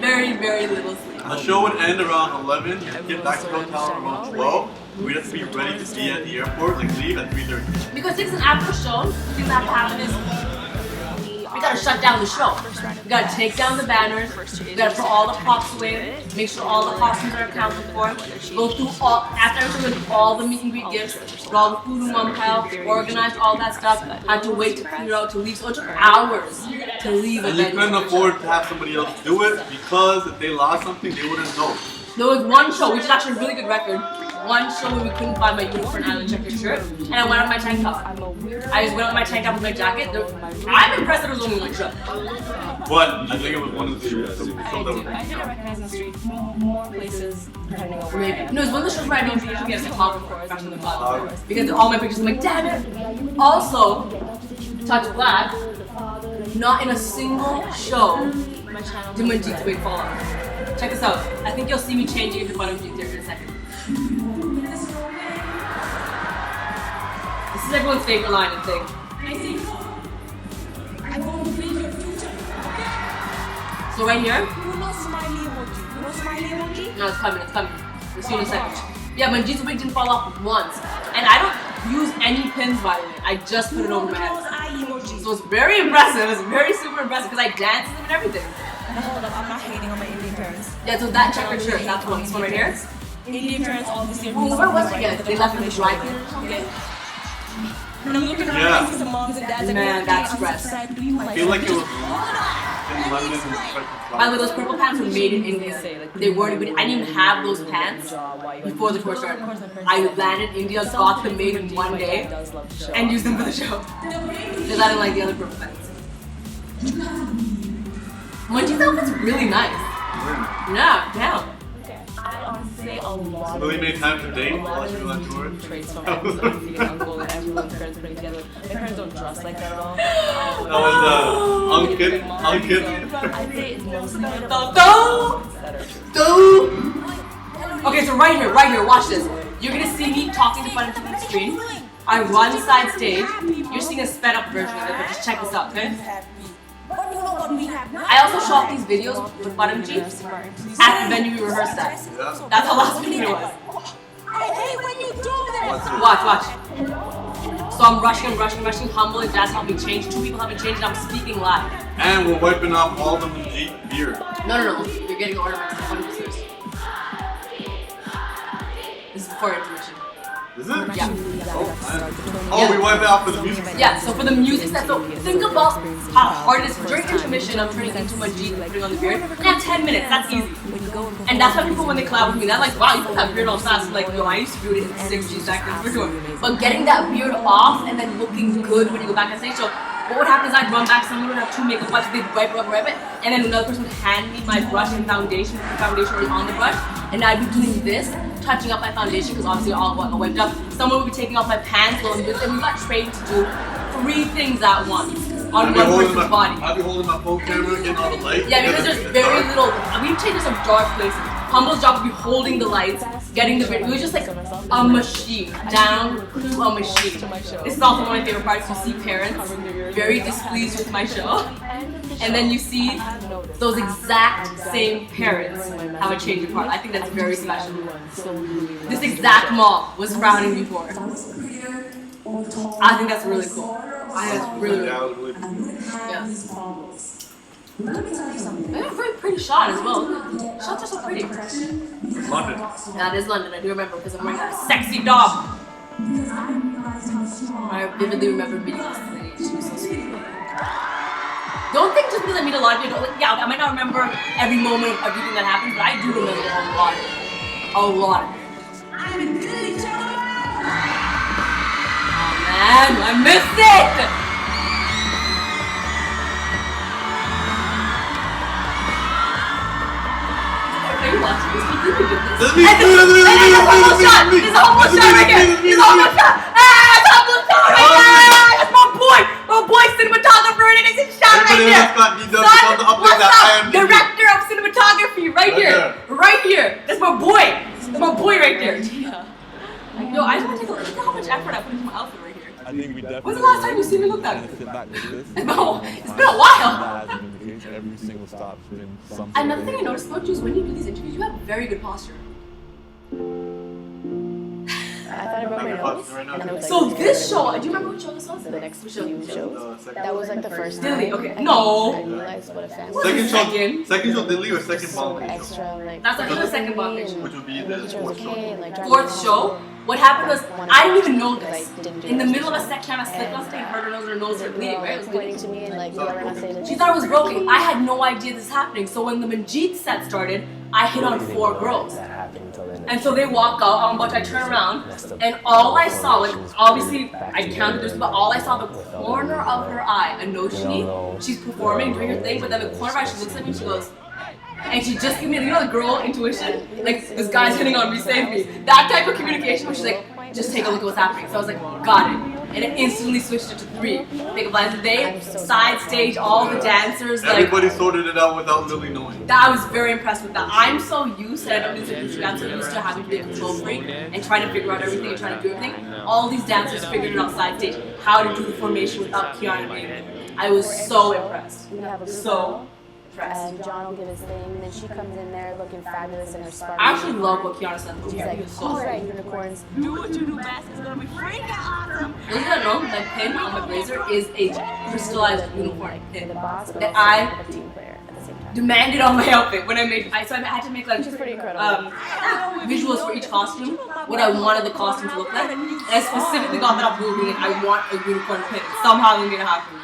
Very, very little sleep. The show would end around 11. You'd get back to the hotel around 12. We'd have to be ready to be at the airport, like leave at 3:30. Because this is an after show, the thing that happen is we gotta shut down the show. We gotta take down the banners. We gotta throw all the props away. Make sure all the costumes are accounted for. Go through all, after everything, with all the meet and greet gifts, put all the food in one pile, organize all that stuff. Had to wait to clear it out to leave. So it took hours to leave. And you couldn't afford to have somebody else do it because if they lost something, they wouldn't know. There was one show, which is actually a really good record. One show where we couldn't find my unicorn island checkered shirt, and I went out with my tank top. I just went out with my tank top with my jacket. I'm impressed that there was only one show. But I think it was one of the shows that were I think I recognize the street more places depending on where Maybe. No, it's one of the shows where I don't usually get a photographer back in the vlog. Because all my pictures, I'm like, damn it. Also, touch black, not in a single show did my Jeet's wig fall off. Check this out. I think you'll see me changing into bottom Jeet's here in a second. This is everyone's favorite line and thing. So right here. No, it's coming, it's coming. We'll see you in a second. Yeah, my Jeet's wig didn't fall off once. And I don't use any pins, by the way. I just put it over my head. So it's very impressive. It's very super impressive because I dance with them and everything. Hold up, I'm not hating on my Indian parents. Yeah, so that checkered shirt, that's one. This one right here. Indian parents obviously. Well, where was it again? They left in the dry cleaner or something? And I'm looking around and I see some moms and dads. Man, that's stress. I feel like it was in London. By the way, those purple pants were made in India. They weren't even, I didn't even have those pants before the tour started. I landed in India, got them made in one day, and used them for the show. Because I didn't like the other purple pants. Munchie's outfit's really nice. Yeah, damn. I honestly say a lot. Lilly made time to date while she was on tour. Traits from auntie and uncle and everyone's parents putting together. My parents don't dress like that at all. That was Uncle. I'd say it's mostly Okay, so right here, watch this. You're gonna see me talking to fun on the screen. I run side stage. You're seeing a sped up version of it, but just check this out, okay? I also shot these videos with Bottom Jeeps at the venue we rehearsed at. That's the last video was. I hate when you do that. Watch. So I'm rushing. Humble and Jazz helped me change. 2 people helped me change, and I'm speaking live. And we're wiping off all the Jeep beer. No. You're getting ornaments. This is before intermission. Is it? Yeah. We wiped it out for the music. Yeah, so for the music set, so think about how hard it is. During intermission, I'm turning into my Jeep and putting on the beard. I have 10 minutes, that's easy. And that's why people, when they collab with me, they're like, wow, you put that beard on fast. I'm like, yo, I used to do it in 6 G's back then for sure. But getting that beard off and then looking good when you go back on stage, so what would happen is I'd run back, someone would have 2 makeup wipes, they'd wipe it, and then another person would hand me my brush and foundation, with the foundation already on the brush, and I'd be doing this, touching up my foundation, because obviously all wiped up. Someone would be taking off my pants, and we got trained to do 3 things at once on one person's body. I'd be holding my phone camera, getting all the lights. Yeah, because there's very little, we've taken some dark places. Humble's job would be holding the lights, getting the video. It was just like a machine, down to a machine. This is also one of my favorite parts. You see parents very displeased with my show. And then you see those exact same parents have a change of heart. I think that's very special. This exact mom was frowning before. I think that's really cool. I think it's really cool. Yeah. They have a very pretty shot as well. Shots are so pretty. London. That is London. I do remember because I'm wearing a sexy dog. I vividly remember meeting this lady. She was so sweet. Don't think just because I meet a lot of people, like, yeah, I might not remember every moment of everything that happens, but I do remember a lot of it. A lot of it. Oh man, I missed it! Are you watching this? We did this. There's a humble shot! There's a humble shot right here! There's a humble shot! Ah! It's a humble shot right there! That's my boy! My boy cinematographer and it's a shot right there! What's up? Director of cinematography right here! Right here! That's my boy! That's my boy right there! Yo, I just want to take a look at how much effort I put into my outfit right here. I think we definitely. When's the last time you seen me look that good? Sit back with this. It's been a while. every single stop's been something. Another thing I noticed about you is when you do these interviews, you have very good posture. I thought I broke my nose. And I was like, So this show, do you remember what show this was? the next few shows. The That was like the first Lilly, time. okay. I No. realized what a fan Second show Lilly or second so Bombay show? extra, like, That's like the second Bombay show. Which would be making the sure it was fourth okay, show. like, Fourth show, what happened was, I didn't even know this. didn't do In the that. middle of a set, kind of slipped on stage, hurt her nose, her nose started bleeding, right? It was pointing bleeding. to me and like, you ever not say that? She thought it was broken. I had no idea this was happening. So when the Manjeet set started, I hit on 4 girls. And so they walk out, I'm about to turn around, and all I saw, like, obviously, I counted this, but all I saw the corner of her eye, Anoshni, she's performing, doing her thing, but then the corner of her eye, she looks at me, she goes, and she just gave me, you know, the girl intuition, like, this guy's hitting on me, save me. That type of communication where she's like, just take a look at what's happening. So I was like, got it. And it instantly switched it to 3. Big lines. They side stage all the dancers. Everybody sorted it out without Lilly knowing. That I was very impressed with that. I'm so used to, I don't need to I'm so used to having to be a control freak and trying to figure out everything and trying to do everything. All these dancers figured it out side stage, how to do the formation without Kiana being there. I was so impressed. We have a So impressed. and John will give his thing, and then she comes in there looking fabulous in her sparkle. I actually love what Kiana said. She's like, all right, unicorns. Do what you do best. It's gonna be freaking awesome. Those that know, the pin on my blazer is a crystallized unicorn pin The boss, but that also I a team player at the same time. demanded on my outfit when I made. So I had to make like Which is pretty incredible. visuals for each costume, what I wanted the costume to look like, and I specifically got that off Google. Like I want a unicorn pin. Somehow they made it happen.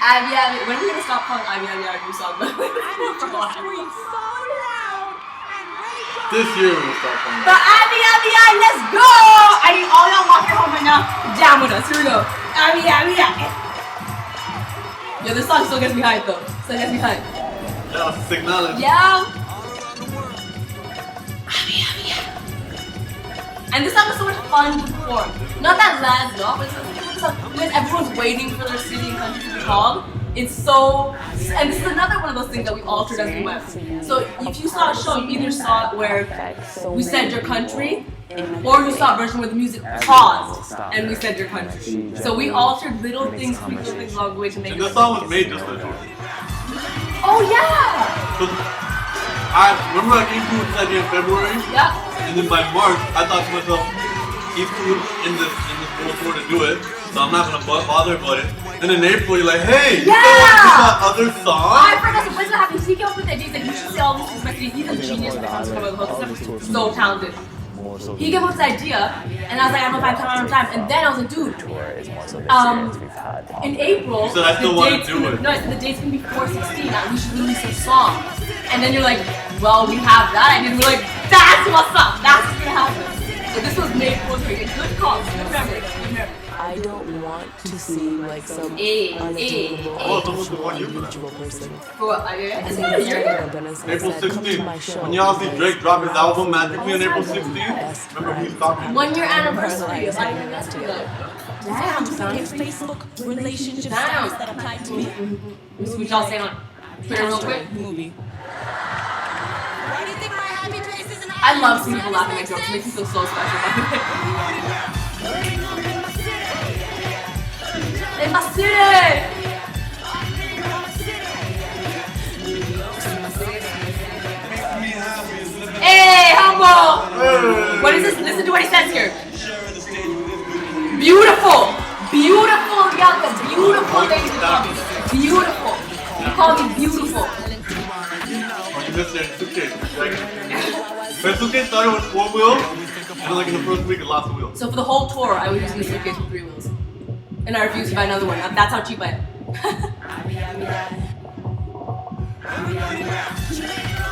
Abby, when are we gonna stop calling Abby our new song? This year we'll start playing. But Abby, let's go! I need all y'all walking home right now. Jam with us. Here we go. Abby. Yo, this song still gets me hyped though. Still gets me hyped. Yeah, signal. Yeah. And this song was so much fun to perform. Not that lads no, but it's such a different song because everyone's waiting for their city and country to be called. It's so, and this is another one of those things that we altered as we went. So if you saw a show, you either saw it where we said your country, or you saw a version where the music paused and we said your country. So we altered little things, tweaked little things along the way to make it. And the song was made just for you. Oh yeah! So, I remember I came through with this idea in February. Yeah. And then by March, I thought to myself, he's cool in this world tour to do it, so I'm not gonna bother about it. And in April, you're like, hey, Yeah! you got other songs? I forgot to what happened. He came up with the ideas like you should say all these things. He's a genius when it comes to coming up with stuff. So talented. He came up with this idea, and I was like, I don't know if I have time. And then I was like, dude, in April, you said I still want to do it. No, I said the date's gonna be 4/16. Now we should release a song. And then you're like, well, we have that. And we're like, that's what's up. That's what's gonna happen. So this was May 4th. A good call. Good memory. Good memory. I don't want to seem like some unattainable, unintelligible person. For what? Yeah. I think that's what I'm gonna say. April Come to 16th. my show. When y'all see Drake drop his album magically on April 16th, remember he's talking. 1 year anniversary. It's like damn, son. Facebook relationship Damn. status that applied to me. What y'all saying on Twitter real quick? Movie. Why do you think my happy place is an I love seeing people laughing at jokes. It makes me feel so special. In my city! Hey, humble! What is this? Listen to what he says here. Beautiful! Beautiful, Bianca. Beautiful, ladies and gentlemen. Beautiful. You call me beautiful. Oh, you missed your suitcase. My suitcase started with 4 wheels, and then like in the first week it lost a wheel. So for the whole tour, I was using the suitcase with 3 wheels. And I refused to buy another one. That's how cheap I am.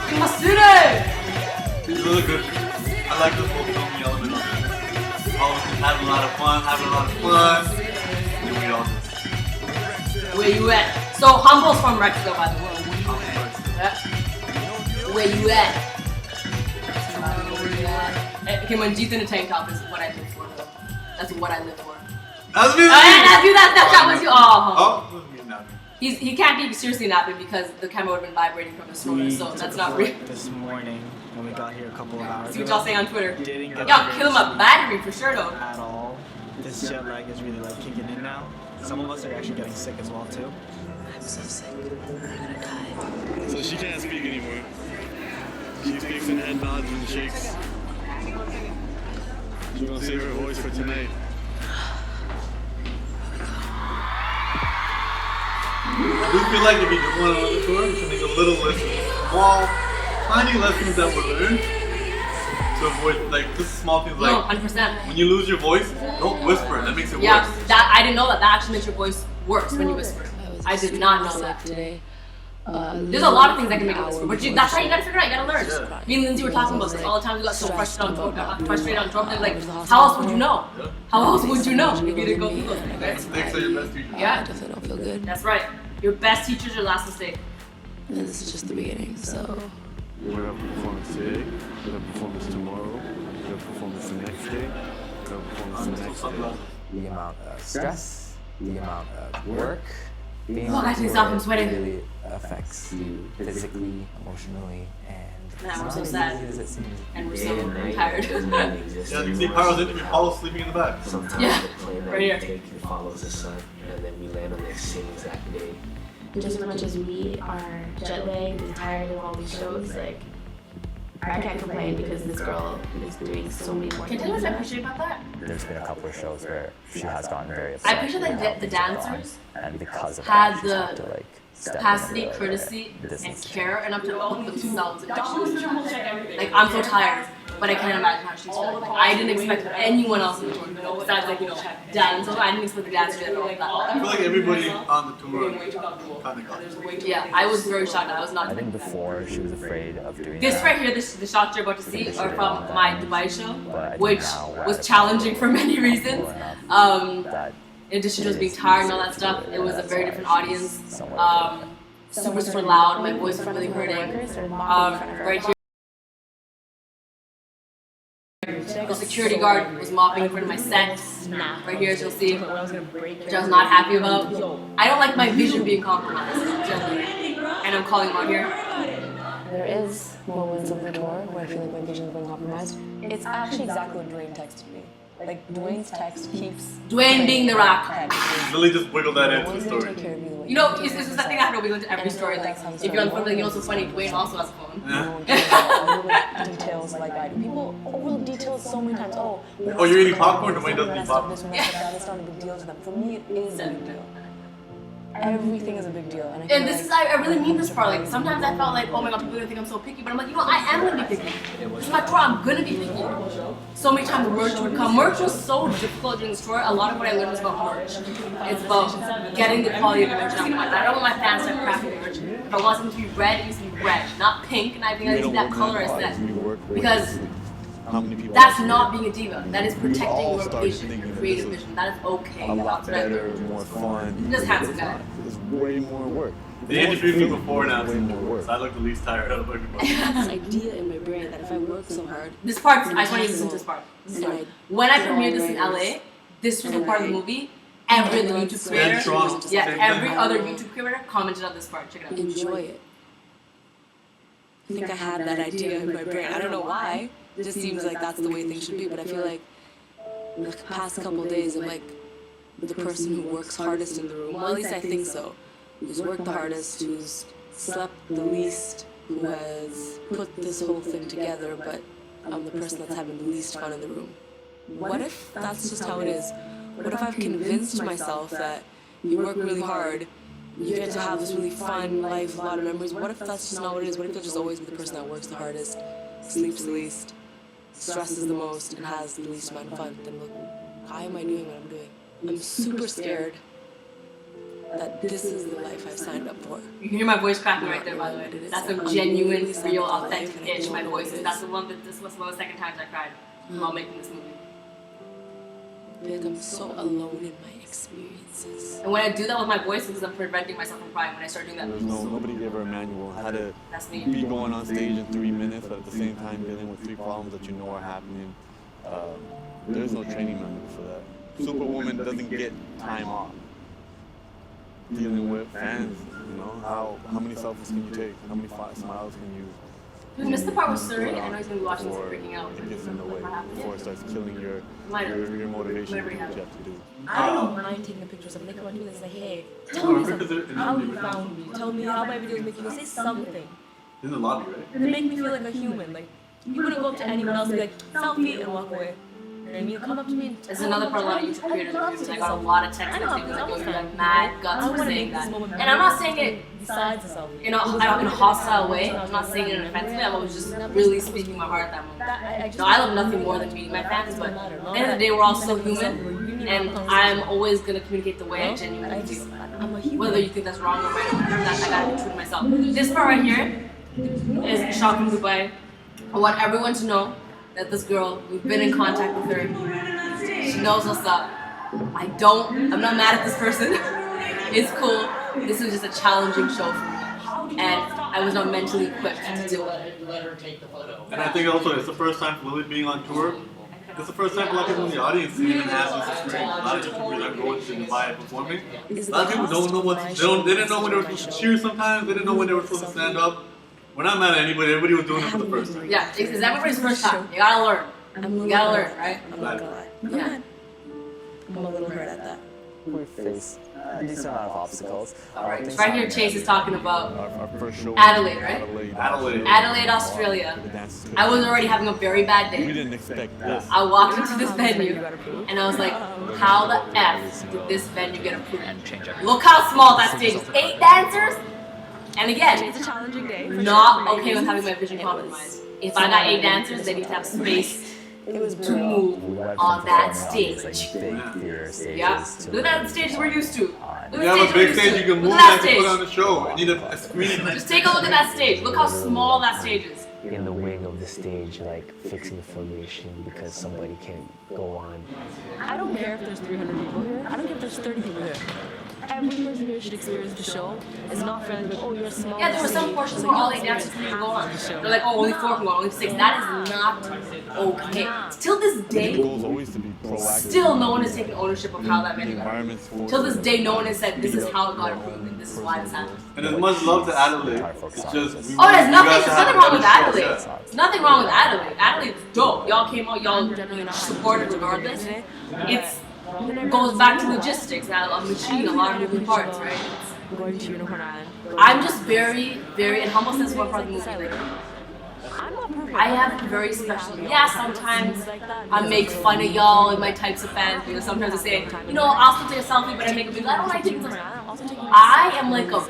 In my city! It's really good. I like this whole filming element of it. All of us having a lot of fun, And then we all just... Where you at? So Humble's from Mexico, by the way. Yeah. Where you at? Okay, when G's in a tank top is what I live for, though. That's what I live for. That's me! That was you. Oh. Oh, me napping. He can't be seriously napping because the camera would have been vibrating from the snorter, so that's not real. This morning when we got here a couple of hours See what ago. y'all saying on Twitter. Didn't get Y'all to kill him a battery for sure, though. at all. this jet lag is really like kicking in now. Some of us are actually getting sick as well too. I'm so sick. I'm gonna die. So she can't speak anymore. She speaks in head nods and shakes. She's gonna save her voice for tonight. I do feel like if you do want another tour, you should make a little lessons, small, tiny lessons that were learned to avoid like just small things like. No, 100%. When you lose your voice, don't whisper. That makes it Yeah, worse. that I didn't know that. That actually makes your voice worse when you whisper. I did not know that. Today. There's a lot of things that can make it whisper, but that's how you gotta figure it out. You gotta learn. Me and Lindsay were talking about this all the time. We got so frustrated on tour. They're like, how else would you know? How else would you know if you didn't go through those things? Mistakes are your best teachers. Yeah. I definitely don't feel good. That's right. Your best teacher's your last mistake. And this is just the beginning, so. We're gonna have a performance today, we're gonna have a performance tomorrow, we're gonna have a performance the next day, we're gonna have a performance the next day. The amount of stress, the amount of work, being Oh, on guys, tour stop, I'm sweating. really affects you physically, emotionally, and Now we're it's so not as sad. easy as it seems. And we're so tired. Yeah, you see Pyro's interview, Paulo's sleeping in the back. Sometimes Yeah, the plane that right we here. take follows the sun, and then we land on the same exact day. Just as much as we are jet lagged and tired of all these shows, like, I can't complain because this girl is doing so many more Can you things. tell us than I us. appreciate about that? There's been a couple of shows where she has gotten very I upset. appreciate with how that the things have gone, dancers and because of had that, she's had to the like step in and capacity, be like, courtesy, "Okay, this and needs to care enough to own themselves. Like, I'm so tired, but I can't imagine how she's feeling. Like, I didn't expect anyone else to do it, besides, like, Dan. So I didn't expect the dance to be like that. I feel like everybody on the tour kind of got it. Yeah, I was very shocked. I was not. I think before she was afraid of doing This that. right here, the shots you're about to see, are from my Dubai show, But I think which now we're at was a challenging for many reasons. that In addition to just being tired and all that stuff, it was a very different audience. Super, super loud. My voice was really hurting. Right here. The security guard was mopping in front of my set. Right here, as you'll see, which I was not happy about. I don't like my vision being compromised. And I'm calling him out here. There is moments of the tour where I feel like my vision's been compromised. It's actually exactly what Dwayne texted me. Like, Dwayne's text keeps... Dwayne being the rock. Lily just wiggled that into the story. You know, it's the thing I have to wiggle into every story. Like, if you're on phone, like, you know, it's so funny. Dwayne also has a phone. Details like I do. People overlook details so many times. Oh, You're eating popcorn? Dwayne doesn't eat popcorn. That's not a big deal to them. For me, it is a big deal. Everything is a big deal. And, And this is, I really mean this part. Like, sometimes I felt like, oh my god, people are gonna think I'm so picky. But I'm like, you know, I am gonna be picky. This is my tour, I'm gonna be picky. So many times merch would come. Merch was so difficult during this tour. A lot of what I learned was about merch. It's about getting the quality of the merch I want. I don't want my fans to have crappy merch. If I want something to be red, it needs to be red, not pink. And I think I need that color instead. Because that's not being a diva. That is protecting your vision, your creative vision. That is okay. A lot better, more fun. Just handsome guy. It's way more work. They interviewed me before now, so I look the least tired out of everybody. this idea in my brain that if I work so hard... This part, I just want you to listen to this part. When I premiered this in LA, this was a part of the movie. Every other YouTube creator, every other YouTube creator commented on this part. Check it out. Enjoy it. I think I had that idea in my brain. I don't know why. It just seems like that's the way things should be, but I feel like in the past couple of days, I'm like the person who works hardest in the room. Well, at least I think so. Who's worked the hardest, who's slept the least, who has put this whole thing together, but I'm the person that's having the least fun in the room. What if that's just how it is? What if I've convinced myself that you work really hard, you get to have this really fun life, a lot of memories? What if that's just not what it is? What if you'll just always be the person that works the hardest, sleeps the least, stresses the most, and has the least amount of fun? Then look, why am I doing what I'm doing? I'm super scared that this is the life I've signed up for. You can hear my voice cracking right there, by the way. That's a genuine, real, authentic itch my voice is. That's the one that this was one of the second times I cried while making this movie. I feel like I'm so alone in my experiences. And when I do that with my voice, it's because I'm preventing myself from crying when I start doing that. Nobody gave her a manual on how to That's me. be going on stage in 3 minutes, but at the same time dealing with 3 problems that you know are happening. There's no training manual for that. Superwoman doesn't get time off. Dealing with fans, you know, how many selfies can you take? How many smiles can you We missed the part with Surrey. I know he's gonna be watching this before freaking out. it gets in the way, before it starts killing your Might motivation to have. do what you have to do. I don't mind taking a picture of something. Like, when people say, hey, tell me something. How you found me. Tell me how my videos make you feel. Say something. In the lobby, right? They make me feel like a human. Like, you wouldn't go up to anyone else and be like, selfie, and walk away. And you come up to me and It's another part a lot of YouTube creators are using. I got a lot of text messages like, yo, you're like mad guts for saying that. And I'm not saying it besides the selfie. in a hostile way. I'm not saying it in an offensive way. I was just really speaking my heart at that moment. No, I love nothing more than meeting my fans, but at the end of the day, we're all still human, and I'm always gonna communicate the way I genuinely feel. Whether you think that's wrong or right, I gotta be true to myself. This part right here is shocking Dubai. I want everyone to know that this girl, we've been in contact with her. She knows what's up. I'm not mad at this person. It's cool. This was just a challenging show for me. And I was not mentally equipped to deal with it. And I think also it's the first time for Lilly being on tour. It's the first time for a lot of people in the audience to even have this experience. A lot of YouTubers are going to Dubai performing. A lot of people don't know what they didn't know when they were supposed to cheer sometimes. They didn't know when they were supposed to stand up. We're not mad at anybody. Everybody was doing it for the first time. Yeah, it's everybody's first time. You gotta learn. You gotta learn, right? I'm not gonna lie. Yeah. I'm a little hurt at that. We face a decent amount of obstacles. Right here, Chase is talking about Our first show Adelaide, right? Adelaide. Adelaide, Australia. I was already having a very bad We day. didn't expect this. I walked into this venue and I was like, how the F did this venue get approved? Look how small that stage is. 8 dancers? And again, It's a challenging day. not okay with having my vision compromised. If I got 8 dancers, they need to have space to move on that stage. Yeah, look at that stage we're used to. Look You at have the a big stage stage we're you used can to. move Look at and that put on stage. the show. You need a screen. Just take a look at that stage. Look how small that stage is. In the wing of the stage, like fixing the formation because somebody can't go on. I don't care if there's 300 people here. I don't care if there's 30 people here. Every person here should experience the show. It's not fair to be like, oh, you're a small Yeah, there were some city. portions It's where like, all you 8 dancers experience couldn't go on. half the show. They're like, oh, only 4 can go on, only 6. That is not okay. Till this The day, goal is always to be proactive. still no one has taken ownership of how that The venue got approved. environment's for Till this day, no one has said this is how it got approved and this is why this happened. And as much love to Adelaide, it's just we Oh, want there's you nothing. guys There's to have nothing a wrong with better show. Adelaide. Yeah. There's nothing wrong with Adelaide. Adelaide's dope. Y'all came out. Y'all supported regardless. It goes back to logistics. A machine, a lot of moving parts, right? Going to Unicorn Island. I'm just very, and humble says one part of the movie. Like, I'm not perfect. I have very special. Yeah, sometimes I make fun of y'all and my types of fans. You know, sometimes I say, you know, I'll still take a selfie, but I make a video. I don't like taking selfies. I am like a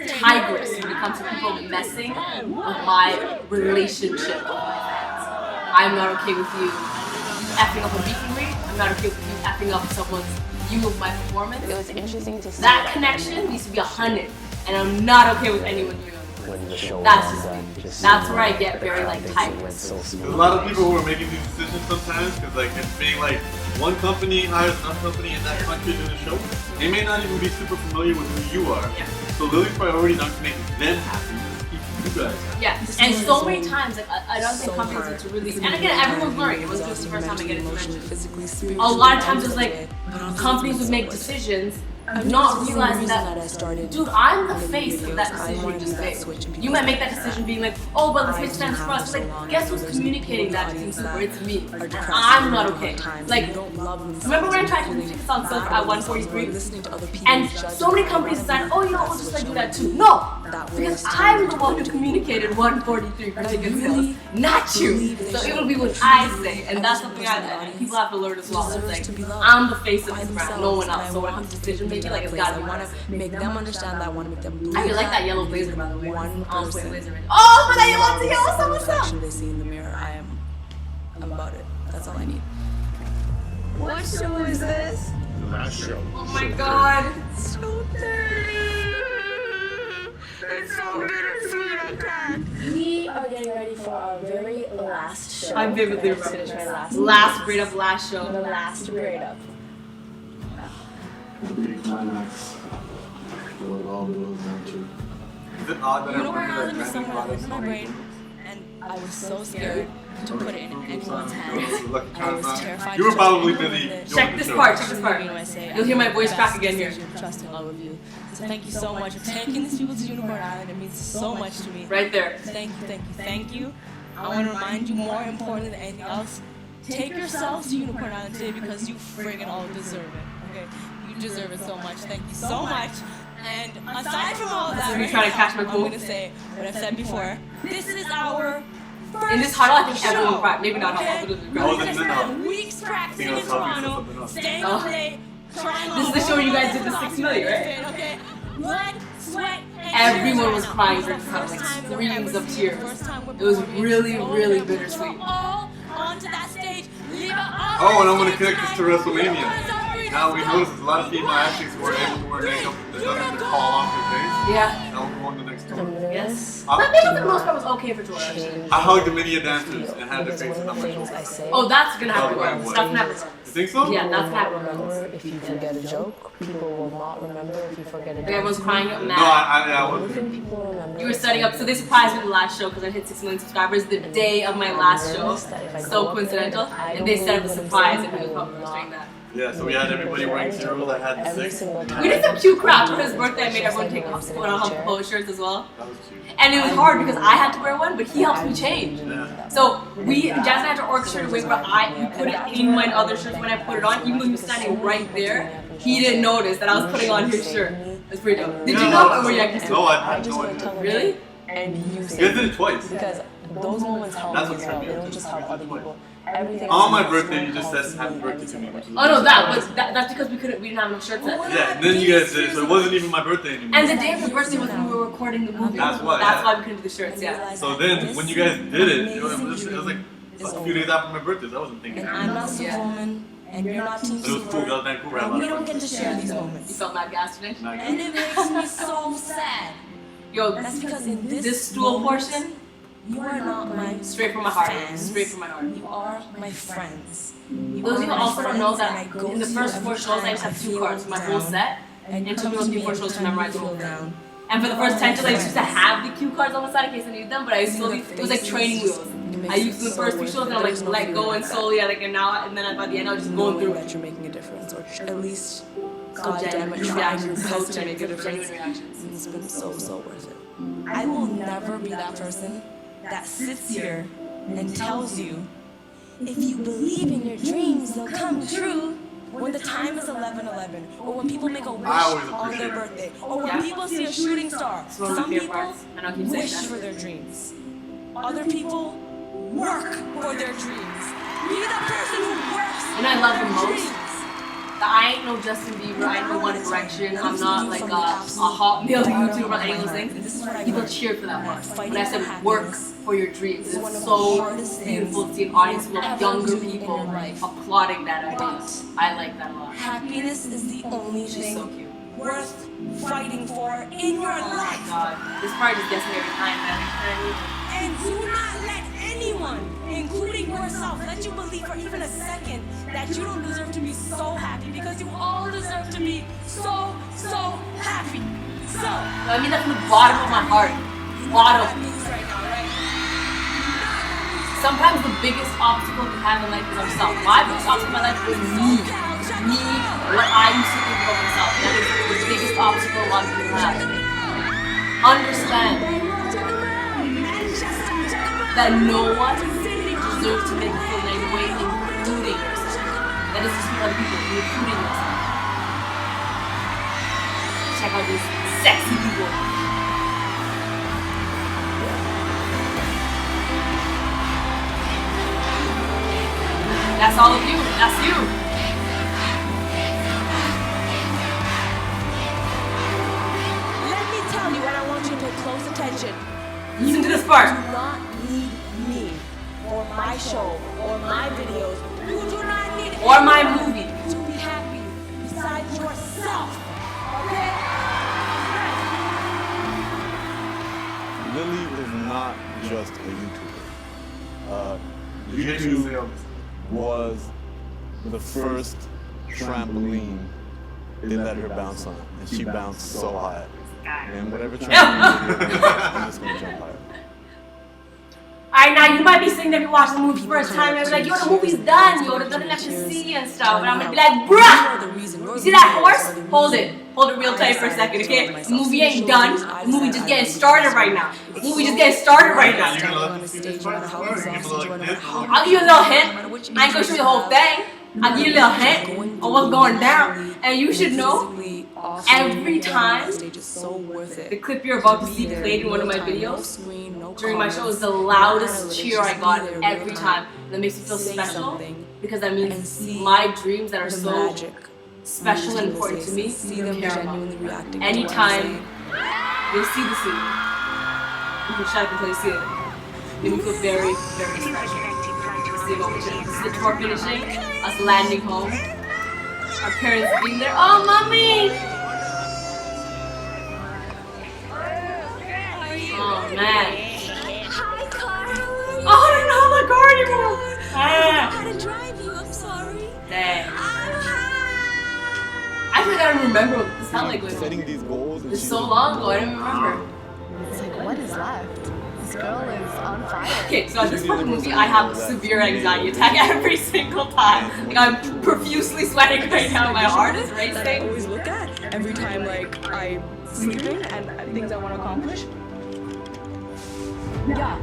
tigress when it comes to people messing with my relationship with my fans. I'm not okay with you effing up a meet and greet. I'm not okay with you effing up someone's view of my performance. It was interesting to see that connection needs to be 100, and I'm not okay with anyone viewing. When the show That's was just done, me. just That's seeing where I the get very like graphics, it tight. went so smooth. There's a lot of people who are making these decisions sometimes because like it's being like one company hires another company in that country to do the show. They may not even be super familiar with who you are. So Lily's priority is not to make them happy, just keep you guys happy. Yeah, and so many times, like I don't think companies need to really. And again, everyone's learning. It wasn't just the first time I get into mention. A lot of times, it's like companies would make decisions, not realizing that, dude, I'm the face of that decision you just made. You might make that decision being like, oh, but let's make sense for us. Like, guess who's communicating that to consumer? It's me. I'm not okay. Like, remember when I tried to do tickets on Silver at 143? And so many companies decided, oh, you know, we'll just like do that too. No, because I'm the one who communicated 143 for ticket sales, not you. So it will be what I say, and that's something people have to learn as well. It's like, I'm the face of this brand, no one else. So when it comes to decision making, like it's gotta be I want to make them understand that. I want to make them believe. I really like that yellow blazer, by the way. One person. Oh, but I want to yellow. So what's up? Reflection they see in the mirror. I'm about it. That's all I need. What show is this? Last show. Oh my god. So dirty. It's so bittersweet. I can't. We are getting ready for our very last show. I vividly remember this. Last braid up, last show. The last braid up. The big climax. What it all boils down to. Is it odd that You know where everybody I was like somewhere in my brain, and I was so scared to put it in anyone's hands. I was terrified. You were probably busy. Check this part. Check this part. You'll hear my voice crack again here. Trust and love of you. So thank you so much for taking these people to Unicorn Island. It means so much to me. Right there. Thank you, thank you, thank you. I want to remind you, more important than anything else, take yourselves to Unicorn Island today because you friggin' all deserve it. Okay, you deserve it so much. Thank you so much. And aside from all of that, You're trying to catch my I'm cool. gonna say what I've said before. This is our first In this huddle, I think everyone show, cried. Maybe not all, okay? but it was We're great. gonna spend weeks practicing in Toronto, staying up late, trying This is the show you guys did the 6 million, right? Okay, blood, sweat, and Everyone tears was right crying now. during the huddle, First time like we're reams ever of seeing, tears. first time we're It was performing. really, All really members bittersweet. go all onto that stage. Leave it all Oh, and I'm on gonna stage connect this to tonight. WrestleMania. Now we noticed a lot of female athletes were able to wear makeup that doesn't fall off their face. Yeah. That will go on the next tour. Yes. But maybe for the most part was okay for tour, actually. I hugged the many dancers and had their faces on my shoulder. Oh, that's gonna happen. Oh, right, That's what? gonna happen. You think so? Yeah, that's gonna happen. Remember if you forget a joke, people will not remember if you forget a joke. Everyone's crying up No, mad. I wasn't. People remember. You were setting up, so they surprised me the last show because I hit 6 million subscribers the day of my last show. So coincidental. And they set up a surprise and we was probably doing that. Yeah, so we had everybody wearing zeros. I had the 6. We did some cute crap for his birthday. I made everyone take off put on polo shirts as well. That was cute. And it was hard because I had to wear one, but he helps me change. Yeah. So Jasmine had to orchestrate a way where I put it in my other shirts when I put it on, even though he was standing right there. He didn't notice that I was putting on his shirt. It's pretty dope. Did you know or were you like, No, I had no idea. Really? And you You guys did it twice. Because those moments help That's me what's as well. gonna be They don't just help other people. Everything On my else birthday, you just helps said happy me birthday to me. Which is Oh no, that's because we didn't have enough shirts yet. Yeah, and then you guys did it, so it wasn't even my birthday anymore. And the day of the birthday was when we were recording the movie. That's why, That's yeah. why we couldn't do the shirts, yeah. So then, when you guys did it, it was like a few days after my birthday, so I wasn't thinking. And I'm not Superwoman, and you're not Team But it was cool, Super. that was Vancouver. I And we loved don't it. get to share these You moments. felt mad gas today? And it makes me so sad. Yo, That's because in this stool portion, you are not my straight from my heart. fans. Straight from my heart. You are my friends. Those of you also don't know that in the first 4 shows I just have 2 cards for my whole set, and it took me those 4 shows to memorize the whole thing. And for the first 10 shows I used to have the cue cards on the side in case I needed them, but I slowly, it was like training wheels. I used them the first 3 shows and I like let go and slowly, like, and now, and then by the end I was just going through that you're making a difference, or at least so goddamn it, genuine trying your reactions, best so to make a genuine difference. reactions. And it's been so worth it. I will never be that person that sits here and tells you, if you believe in your dreams, they'll come true. When the time is 11:11, or when people make a wish on their birthday, or when people see a shooting star. It's one of my Some favorite people parts, and I'll keep saying wish that. for their dreams. Other people work for their dreams. Be the person who works And I love the for their most. dreams. That I ain't no Justin Bieber, I ain't no One Direction, I'm not like a hot male YouTuber or any of those things. People cheered for that part. When I said work for your dreams, it's so beautiful to see an audience full of younger people applauding that idea. I like that a lot. Happiness is the only She's so thing cute. worth fighting for in your Oh my life. god. This part just gets me every time, man. And do not let anyone, including yourself, let you believe for even a second that you don't deserve to be so happy, because you all deserve to be so happy. So, I mean that from the bottom of my heart. Bottom. Sometimes the biggest obstacle we have in life is ourselves. My biggest obstacle in my life is me. Me, what I used to think about myself. That is the biggest obstacle a lot of people have. Understand that no one deserves to make you feel any way, including yourself. That is to speak other people, including yourself. Check out these sexy people. That's all of you. That's you. let me tell you, and I want you to pay close attention. Listen to this part. You do not need me, or my show, or my videos. You do not need Or my anyone movie. to be happy besides yourself. Okay? Lilly is not just a YouTuber. YouTube was the first trampoline they let her bounce on, and she bounced so high. And whatever trampoline I'm just gonna jump higher. Alright, now you might be sitting there if you watch the movie first time and be like, yo, the movie's done, yo, there's nothing left to see and stuff. And I'm gonna be like, bruh! You see that horse? Hold it. Hold it real tight for a second, okay? The movie ain't done. The movie just getting started right now. The movie just getting started right now. I'll give you a little hint. I ain't gonna show you the whole thing. I'll give you a little hint on what's going down. And you should know, every time the clip you're about to see played in one of my videos during my show is the loudest cheer I got every time. And that makes me feel special because that means my dreams that are so special and important to me, you care about. Anytime you'll see the scene, you can shut up until you see it. It will feel very, very special. This is the tour finishing, us landing home, our parents being there. Oh, mommy! Oh man. Hi, Car. Oh, I don't have my car anymore. I had to drive you. I'm sorry. Dang. I feel like I don't remember what this sounded like. Setting these goals. It's so long ago. I don't remember. It's like, what is left? This girl is on fire. Okay, so at this part of the movie, I have a severe anxiety attack every single time. Like, I'm profusely sweating right now. My heart is racing. That I always look at every time like I'm sleeping and things I want to accomplish. Yeah,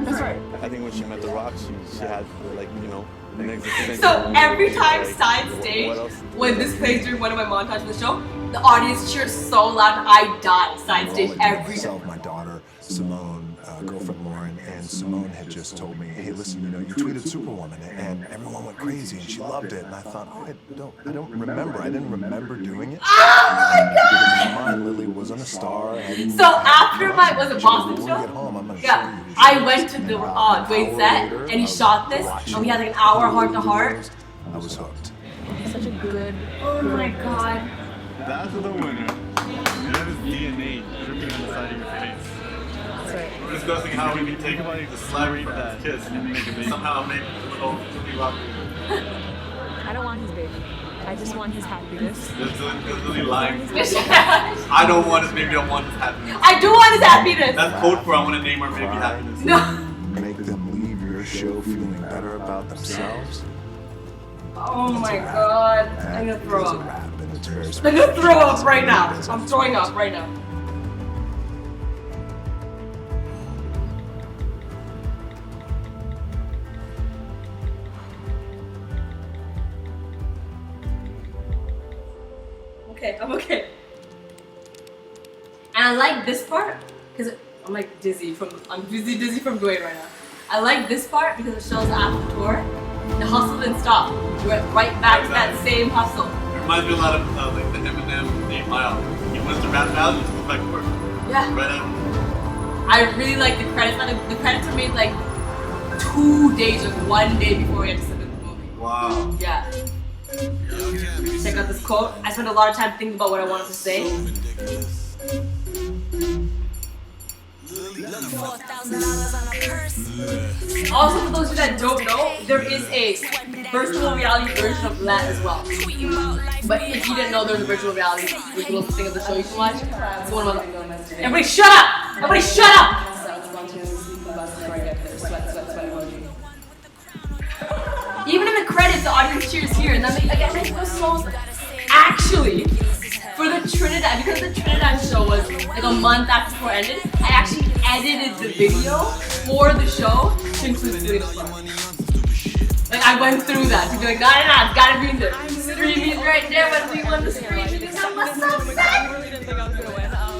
that's right. I think when she met The Rock, she had like, you know, an existential. So every time side stage, when this plays during one of my montages of the show, the audience cheers so loud I die side stage every time. My daughter, Simone, girlfriend Lauren, and Simone had just told me, hey, listen, you know, you tweeted Superwoman, and everyone went crazy, and she loved it. And I thought, oh, I don't remember. I didn't remember doing it. Oh my God! In my mind, Lilly wasn't a star. So after my was a Boston show, yeah, I went to the Dwayne set, and he shot this, and we had like an hour heart to heart. I was hooked. Such a good. Oh my God. That's the winner. That is DNA dripping on the side of your face. We're discussing how we can take the celebrity from his kiss and make it somehow make a little rock. I don't want his baby. I just want his happiness. There's really lying. I don't want his baby, I don't want his happiness. I do want his happiness! That's code for I want to name our baby happiness. No. Make them leave your show feeling better about themselves. Oh my God. I'm gonna throw up. I'm I'm gonna throw up right now. I'm throwing up right now. Okay, I'm okay. And I like this part because I'm like dizzy from from Dwayne right now. I like this part because it shows after tour, the hustle didn't stop. We went right back to that same hustle. It reminds me a lot of like the Eminem 8 Mile. He went to Rap Valley and just back to work. Yeah. Right out. I really like the credits. The credits were made like 2 days, like 1 day before we had to submit the movie. Wow. Yeah. Check out this quote. I spent a lot of time thinking about what I wanted to say. Also, for those of you that don't know, there is a virtual reality version of that as well. But if you didn't know there's a virtual reality visual thing of the show you can watch, it's one of them. Everybody shut up! Everybody shut up! Even in the credits, the audience cheers here, and that makes me feel so. Actually, for the Trinidad, because the Trinidad show was like a month after tour ended, I actually edited the video for the show to include Selena. Like I went through that to be like, nah, it's gotta be in there. Screaming right there when we won the screen. That was so sad.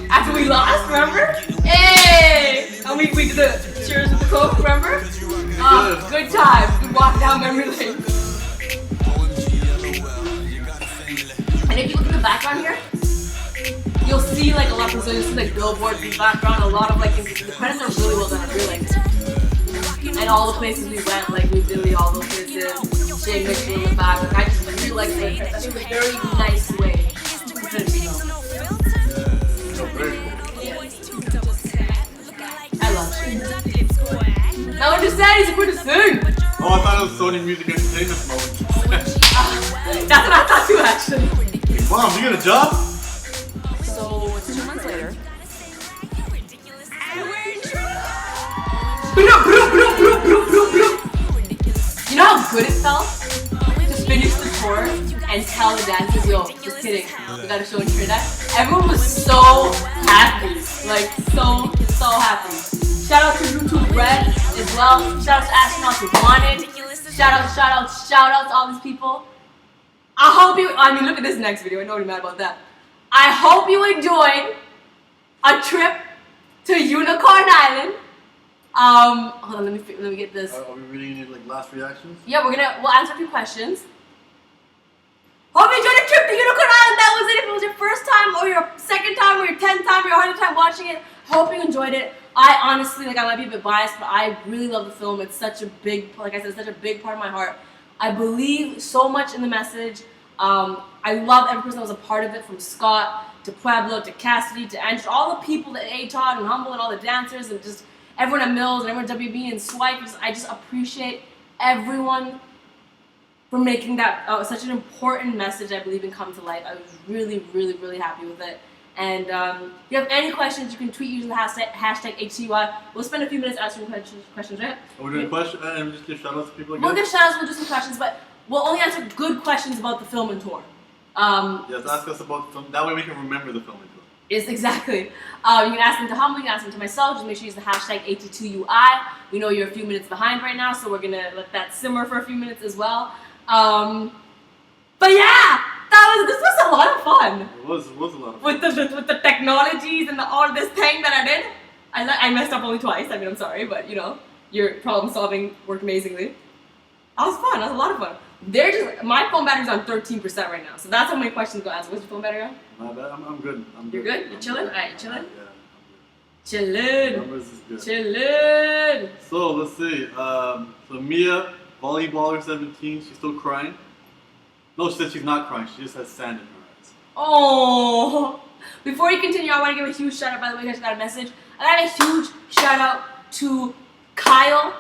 After we lost, remember? Hey! And we did the cheers with the Coke, remember? Good times, good walk down memory lane. And if you look at the background here, you'll see like a lot of, so you'll see like billboards in the background, a lot of like, the credits are really well done, I really like it. And all the places we went, like New Delhi, all those places, Jay Mitchell in the back, like I just really like it. That's a very nice way to put it in. I love Singh. Now understand he's going to sing. Oh, I thought it was Sony Music Entertainment mode. That's what I thought too, actually. Mom, you got a job? So it's 2 months later. Bro, good it felt to finish the tour and tell the dancers, yo, just kidding, we got a show in Trinidad. Everyone was so happy, like so happy. Shout out to YouTube Red as well. Shout out to Astronauts Who Wanted. Shout out to all these people. I hope you, I mean, look at this next video. I know you're mad about that. I hope you enjoyed a trip to Unicorn Island. Hold on, let me get this. Are we reading any like last reactions? Yeah, we'll answer a few questions. Hope you enjoyed the trip to Unicorn Island. That was it. If it was your first time or your second time or your 10th time or your 100th time watching it, hope you enjoyed it. I honestly, like, I might be a bit biased, but I really love the film. It's such a big, like I said, such a big part of my heart. I believe so much in the message. I love every person that was a part of it, from Scott to Pueblo to Cassidy to Andrew, all the people at A-Todd and Humble and all the dancers and just everyone at Mills and everyone at WB and Swipe. I just appreciate everyone for making that such an important message, I believe, and come to life. I was really, really, really happy with it. And if you have any questions, you can tweet using the hashtag HTY. We'll spend a few minutes answering questions, right? Are we doing questions and just give shout outs to people again? We'll give shout outs, we'll do some questions, but we'll only answer good questions about the film and tour. Yes, ask us about the film. That way we can remember the film and tour. Yes, exactly. You can ask them to Humble, you can ask them to myself. Just make sure you use the hashtag AT2UI. We know you're a few minutes behind right now, so we're going to let that simmer for a few minutes as well. But yeah, this was a lot of fun. It was a lot of fun. With the technologies and all this thing that I did. I messed up only twice. I mean, I'm sorry, but you know, your problem solving worked amazingly. That was fun. That was a lot of fun. My phone battery's on 13% right now, so that's how many questions go answer. What's your phone battery on? My bad. I'm good. You're good? You're chilling? Alright, you're chilling? Yeah. Chilling. Numbers is good. Chilling. So let's see. So Mia, volleyballer 17, she's still crying. No, she said she's not crying. She just has sand in her eyes. Oh. Before you continue, I want to give a huge shout out. By the way, I just got a message. I got a huge shout out to Kyle,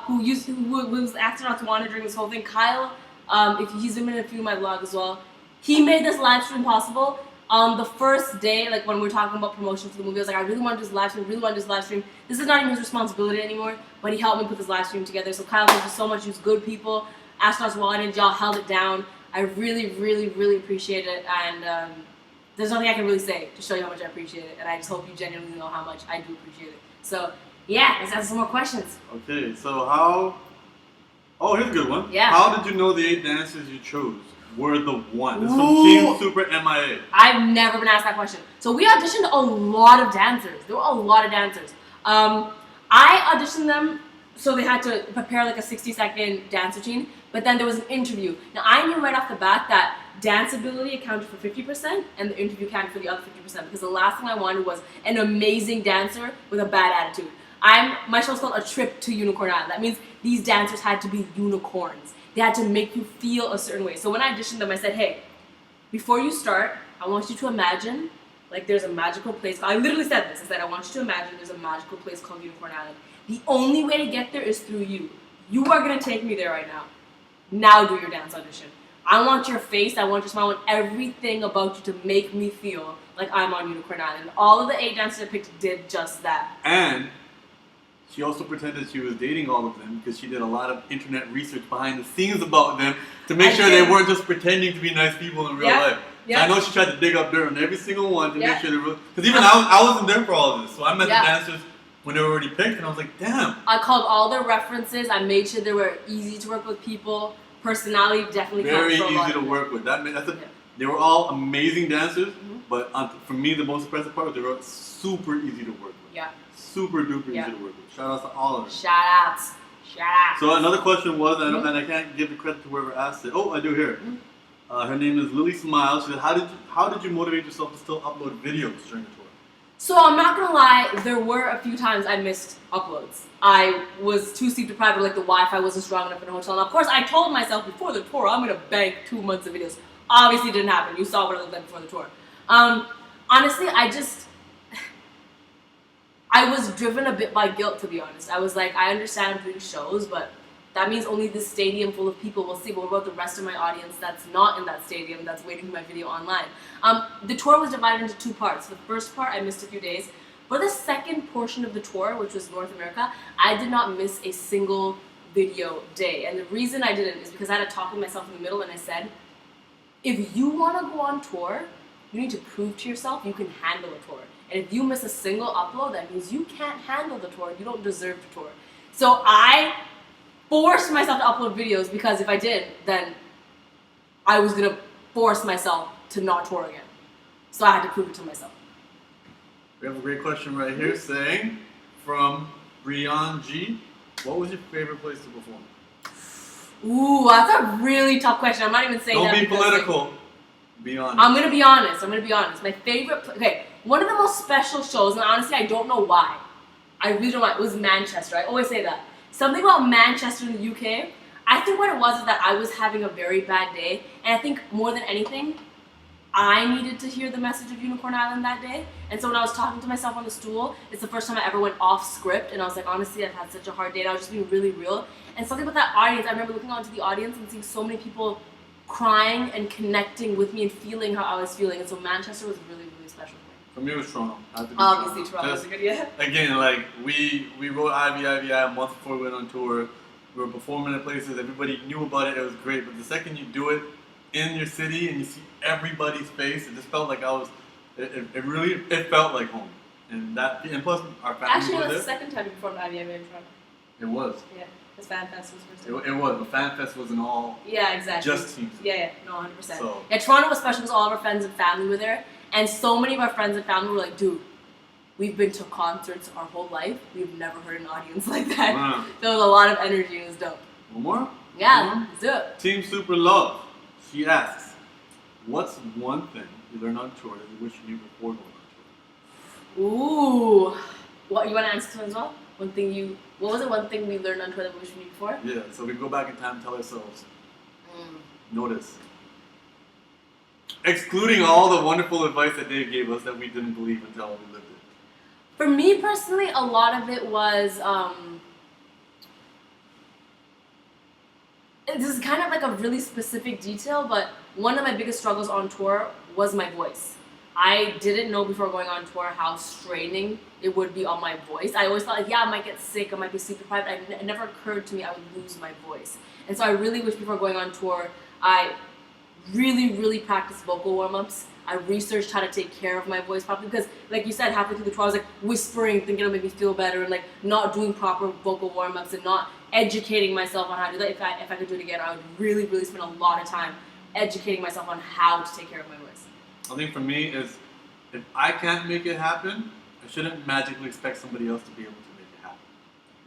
who was Astronauts Wanted during this whole thing. Kyle, he's been in a few of my vlogs as well. He made this live stream possible. The first day, like when we were talking about promotion for the movie, I was like, I really want to do this live stream, This is not even his responsibility anymore, but he helped me put this live stream together. So Kyle, thank you so much. He was good people. Astronauts Wanted, y'all held it down. I really, really, really appreciate it. And there's nothing I can really say to show you how much I appreciate it. And I just hope you genuinely know how much I do appreciate it. So yeah, let's answer some more questions. Okay, so oh, here's a good one. Yeah. How did you know the 8 dancers you chose were the one? This is from Team Super MIA. I've never been asked that question. So we auditioned a lot of dancers. There were a lot of dancers. I auditioned them, so they had to prepare like a 60-second dance routine, but then there was an interview. Now I knew right off the bat that dance ability accounted for 50% and the interview accounted for the other 50%, because the last thing I wanted was an amazing dancer with a bad attitude. My show's called A Trip to Unicorn Island. That means these dancers had to be unicorns. They had to make you feel a certain way. So when I auditioned them, I said, hey, before you start, I want you to imagine like there's a magical place. I literally said this. I said, I want you to imagine there's a magical place called Unicorn Island. The only way to get there is through you. You are going to take me there right now. Now do your dance audition. I want your face, I want your smile, I want everything about you to make me feel like I'm on Unicorn Island. All of the 8 dancers I picked did just that. And she also pretended she was dating all of them because she did a lot of internet research behind the scenes about them to make sure they weren't just pretending to be nice people in real life. So I know she tried to dig up dirt on every single one to make sure they were. Because even I wasn't there for all of this. So I met the dancers when they were already picked, and I was like, damn. I called all their references. I made sure they were easy to work with people. Personality definitely very easy to work with. They were all amazing dancers, but for me, the most impressive part was they were super easy to work with. Yeah. Super duper easy to work with. Shout outs to all of them. Shout outs. So another question was, and I can't give the credit to whoever asked it. Oh, I do here. Her name is Lilly Smile. She said, how did you motivate yourself to still upload videos during the tour? So I'm not gonna lie, there were a few times I missed uploads. I was too sleep deprived, or like the Wi-Fi wasn't strong enough in the hotel. And of course, I told myself before the tour, I'm gonna bank 2 months of videos. Obviously, it didn't happen. You saw what I looked like before the tour. Honestly, I was driven a bit by guilt, to be honest. I was like, I understand I'm doing shows, but that means only this stadium full of people will see. But what about the rest of my audience that's not in that stadium, that's waiting for my video online? The tour was divided into 2 parts. The first part, I missed a few days. For the second portion of the tour, which was North America, I did not miss a single video day. And the reason I didn't is because I had to talk with myself in the middle, and I said, if you want to go on tour, you need to prove to yourself you can handle a tour. And if you miss a single upload, that means you can't handle the tour. You don't deserve to tour. So I forced myself to upload videos because if I did, then I was going to force myself to not tour again. So I had to prove it to myself. We have a great question right here saying, from Brian G, what was your favorite place to perform? Ooh, that's a really tough question. I'm not even saying that. Don't be because, political. like, Be honest. I'm gonna be honest. My favorite. Okay, one of the most special shows, and honestly, I don't know why. I really don't know why. It was Manchester. I always say that. Something about Manchester in the UK. I think what it was is that I was having a very bad day, and I think more than anything, I needed to hear the message of Unicorn Island that day. And so when I was talking to myself on the stool, it's the first time I ever went off script, and I was like, honestly, I've had such a hard day, and I was just being really real. And something about that audience, I remember looking onto the audience and seeing so many people crying and connecting with me and feeling how I was feeling. And so Manchester was really, really special for me. For me, it was Toronto. Obviously, Toronto was a good idea. Again, like, we wrote Ivy a month before we went on tour. We were performing at places. Everybody knew about it. It was great. But the second you do it in your city and you see everybody's face, it just felt like I was, it felt like home. And plus our family Actually, was it was there. the second time you performed Ivy in Toronto. It was. Yeah, because Fan Fest was first. It was. But Fan Fest wasn't all. Yeah, exactly. Just teams. Yeah, no, 100%. So. Yeah, Toronto was special because all of our friends and family were there, and so many of our friends and family were like, "Dude, we've been to concerts our whole life. We've never heard an audience like that." Wow. There was a lot of energy. It was dope. One more? Yeah, let's do it. Team Super Love. She asks, what's one thing you learned on tour that you wish you knew before going on tour? Ooh. What, you want to answer this one as well? What was it one thing we learned on tour that we wish we knew before? Yeah, so we go back in time and tell ourselves, notice. Excluding all the wonderful advice that Dave gave us that we didn't believe until we lived it. For me personally, a lot of it was, this is kind of like a really specific detail, but one of my biggest struggles on tour was my voice. I didn't know before going on tour how straining it would be on my voice. I always thought, like, yeah, I might get sick, I might be sleep deprived. It never occurred to me I would lose my voice. And so I really wish before going on tour, I really, really practiced vocal warm-ups. I researched how to take care of my voice properly because, like you said, halfway through the tour, I was like whispering, thinking it'll make me feel better, and like not doing proper vocal warm-ups and not educating myself on how to do that. If I could do it again, I would really, really spend a lot of time educating myself on how to take care of my voice. I think for me is, if I can't make it happen, I shouldn't magically expect somebody else to be able to make it happen.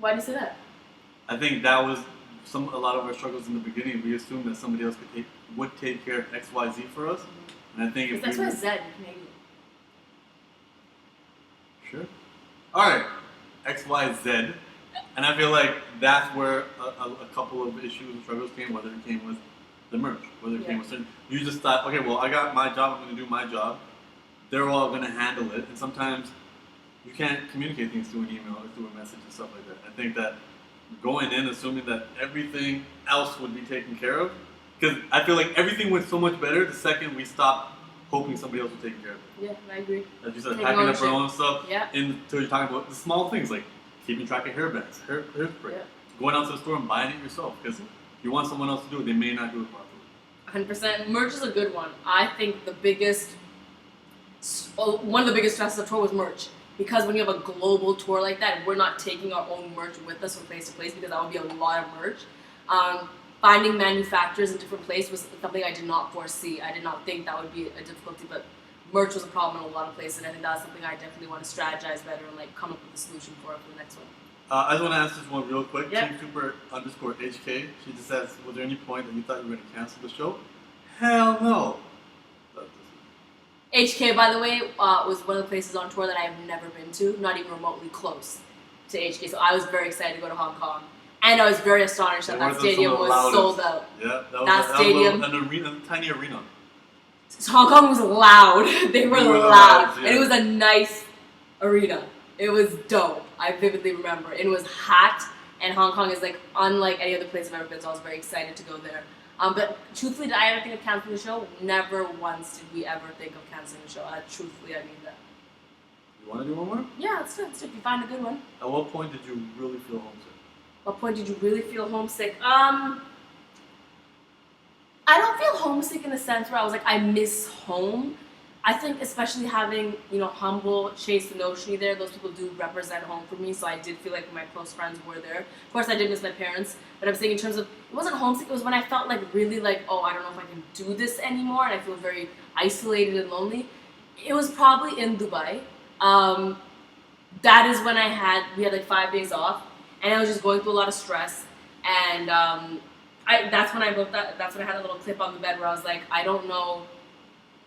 Why do you say that? I think that was a lot of our struggles in the beginning. We assumed that somebody else would take care of X, Y, Z for us. And I think if That's we why Z, maybe. Sure. Alright, X, Y, Z. And I feel like that's where a couple of issues and struggles came, whether it came with the merch, whether it came with certain. You just thought, okay, well, I got my job, I'm going to do my job. They're all going to handle it. And sometimes you can't communicate things through an email or through a message and stuff like that. I think that going in assuming that everything else would be taken care of, because I feel like everything went so much better the second we stopped hoping somebody else would take care of it. Yeah, I agree. Like you said, Taking packing up our ownership. own stuff. Yeah. Until you're talking about the small things like keeping track of hairbands, hairspray, going out to the store and buying it yourself. Because if you want someone else to do it, they may not do it properly. 100%. Merch is a good one. I think one of the biggest stresses of tour was merch. Because when you have a global tour like that, we're not taking our own merch with us from place to place because that would be a lot of merch. Finding manufacturers in different places was something I did not foresee. I did not think that would be a difficulty, but merch was a problem in a lot of places, and I think that's something I definitely want to strategize better and like come up with a solution for the next one. I just want to answer this one real quick. Yep. Team Super _HK. She just says, was there any point that you thought you were going to cancel the show? Hell no. HK, by the way, was one of the places on tour that I have never been to, not even remotely close to HK. So I was very excited to go to Hong Kong. And I was very astonished that that stadium was sold out. Yeah, that stadium. An arena, a tiny arena. Hong Kong was loud. They were loud. Loud, yeah. And it was a nice arena. It was dope. I vividly remember. It was hot, and Hong Kong is like unlike any other place I've ever been, so I was very excited to go there. But truthfully, did I ever think of canceling the show? Never once did we ever think of canceling the show. Truthfully, I mean that. You want to do one more? Yeah, let's do it. If you find a good one. At what point did you really feel homesick? What point did you really feel homesick? I don't feel homesick in the sense where I was like, I miss home. I think especially having, Humble, Chase, and Oceany there, those people do represent home for me, so I did feel like my close friends were there. Of course, I did miss my parents, but I'm saying in terms of, it wasn't homesick, it was when I felt like really like, oh, I don't know if I can do this anymore, and I feel very isolated and lonely. It was probably in Dubai. That is when we had like 5 days off, and I was just going through a lot of stress, and that's when I wrote that's when I had a little clip on the bed where I was like, I don't know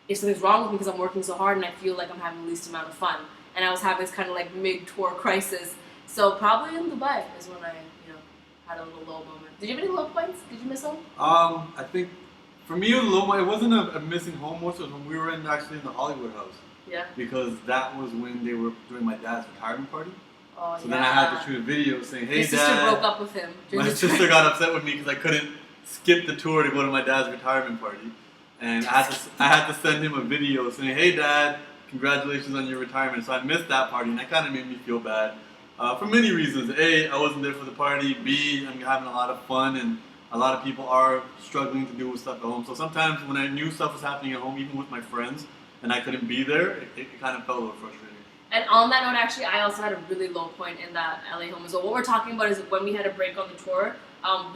if something's wrong with me because I'm working so hard and I feel like I'm having the least amount of fun. And I was having this kind of like mid-tour crisis. So probably in Dubai is when I, had a little low moment. Did you have any low points? Did you miss home? I think for me it was a low. It wasn't a missing home most. It was when we were actually in the Hollywood house. Yeah. Because that was when they were doing my dad's retirement party. Oh, so then I had to shoot a video saying, "Hey, Your sister Dad." broke up with him. My sister got upset with me because I couldn't skip the tour to go to my dad's retirement party. And I had to send him a video saying, "Hey Dad, congratulations on your retirement." So I missed that party, and that kind of made me feel bad for many reasons. A, I wasn't there for the party. B, I'm having a lot of fun, and a lot of people are struggling to do with stuff at home. So sometimes when I knew stuff was happening at home, even with my friends, and I couldn't be there, it kind of felt a little frustrating. And on that note, actually, I also had a really low point in that LA home. So what we're talking about is when we had a break on the tour,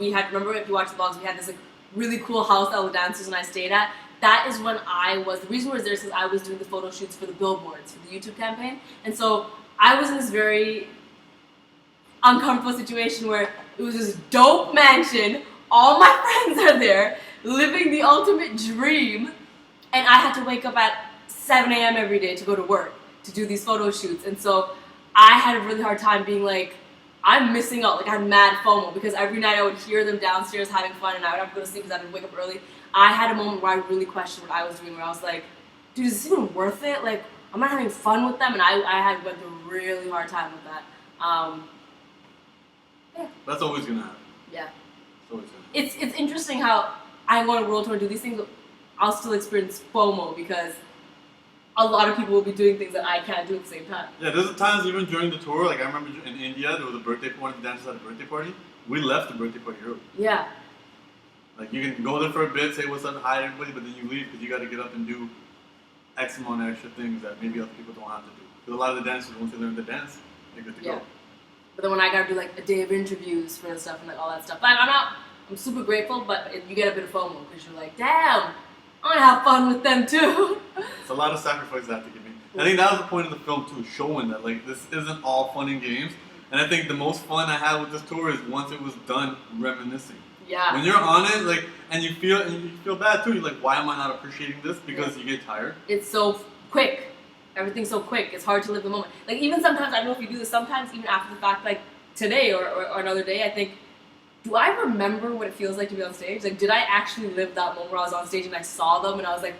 remember if you watch the vlogs, we had this really cool house that all the dancers and I stayed at. That is when the reason I was there is because I was doing the photo shoots for the billboards, for the YouTube campaign. And so I was in this very uncomfortable situation where it was this dope mansion, all my friends are there, living the ultimate dream, and I had to wake up at 7 a.m. every day to go to work, to do these photo shoots. And so I had a really hard time being like, I'm missing out. Like, I had mad FOMO because every night I would hear them downstairs having fun and I would have to go to sleep because I would wake up early. I had a moment where I really questioned what I was doing, where I was like, dude, is this even worth it? Like, I'm not having fun with them, and I went through a really hard time with that. Yeah. That's always gonna happen. Yeah. It's always gonna happen. It's interesting how I go on a world tour and do these things, but I'll still experience FOMO because a lot of people will be doing things that I can't do at the same time. Yeah, there's times even during the tour, like I remember in India, there was a birthday party, the dancers had a birthday party. We left the birthday party early. Yeah. Like, you can go there for a bit, say what's up, hi everybody, but then you leave because you got to get up and do X amount of extra things that maybe other people don't have to do. Because a lot of the dancers, once they learn to dance, they're good to go. But then when I got to do like a day of interviews for the stuff and like all that stuff, I'm super grateful, but you get a bit of FOMO because you're like, damn, I want to have fun with them too. It's a lot of sacrifice I have to give me. I think that was the point of the film too, showing that like this isn't all fun and games. And I think the most fun I had with this tour is once it was done, reminiscing. Yeah. When you're on it, like, and you feel bad too. You're like, why am I not appreciating this? Because you get tired. It's so quick. Everything's so quick. It's hard to live the moment. Like, even sometimes, I don't know if you do this, sometimes even after the fact, like today or another day, I think, do I remember what it feels like to be on stage? Like, did I actually live that moment where I was on stage and I saw them and I was like,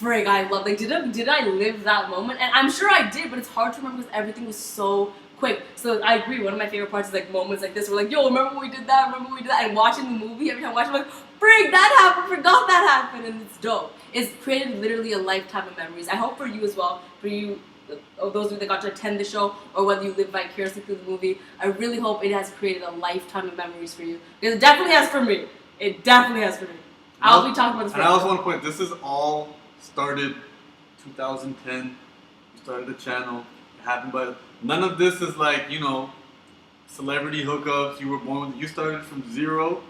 frig, I love, like, did I live that moment? And I'm sure I did, but it's hard to remember because everything was so quick. So I agree, one of my favorite parts is like moments like this. We're like, yo, remember when we did that? Remember when we did that? And watching the movie, every time I watch it, I'm like, frig, that happened, forgot that happened, and it's dope. It's created literally a lifetime of memories. I hope for you as well, for you, those of you that got to attend the show, or whether you live vicariously through the movie, I really hope it has created a lifetime of memories for you. Because it definitely has for me. It definitely has for me. I'll be talking about this for And I also want to point, this is all started 2010. We started the channel. It happened by... None of this is like, celebrity hookups. You were born... You started from zero,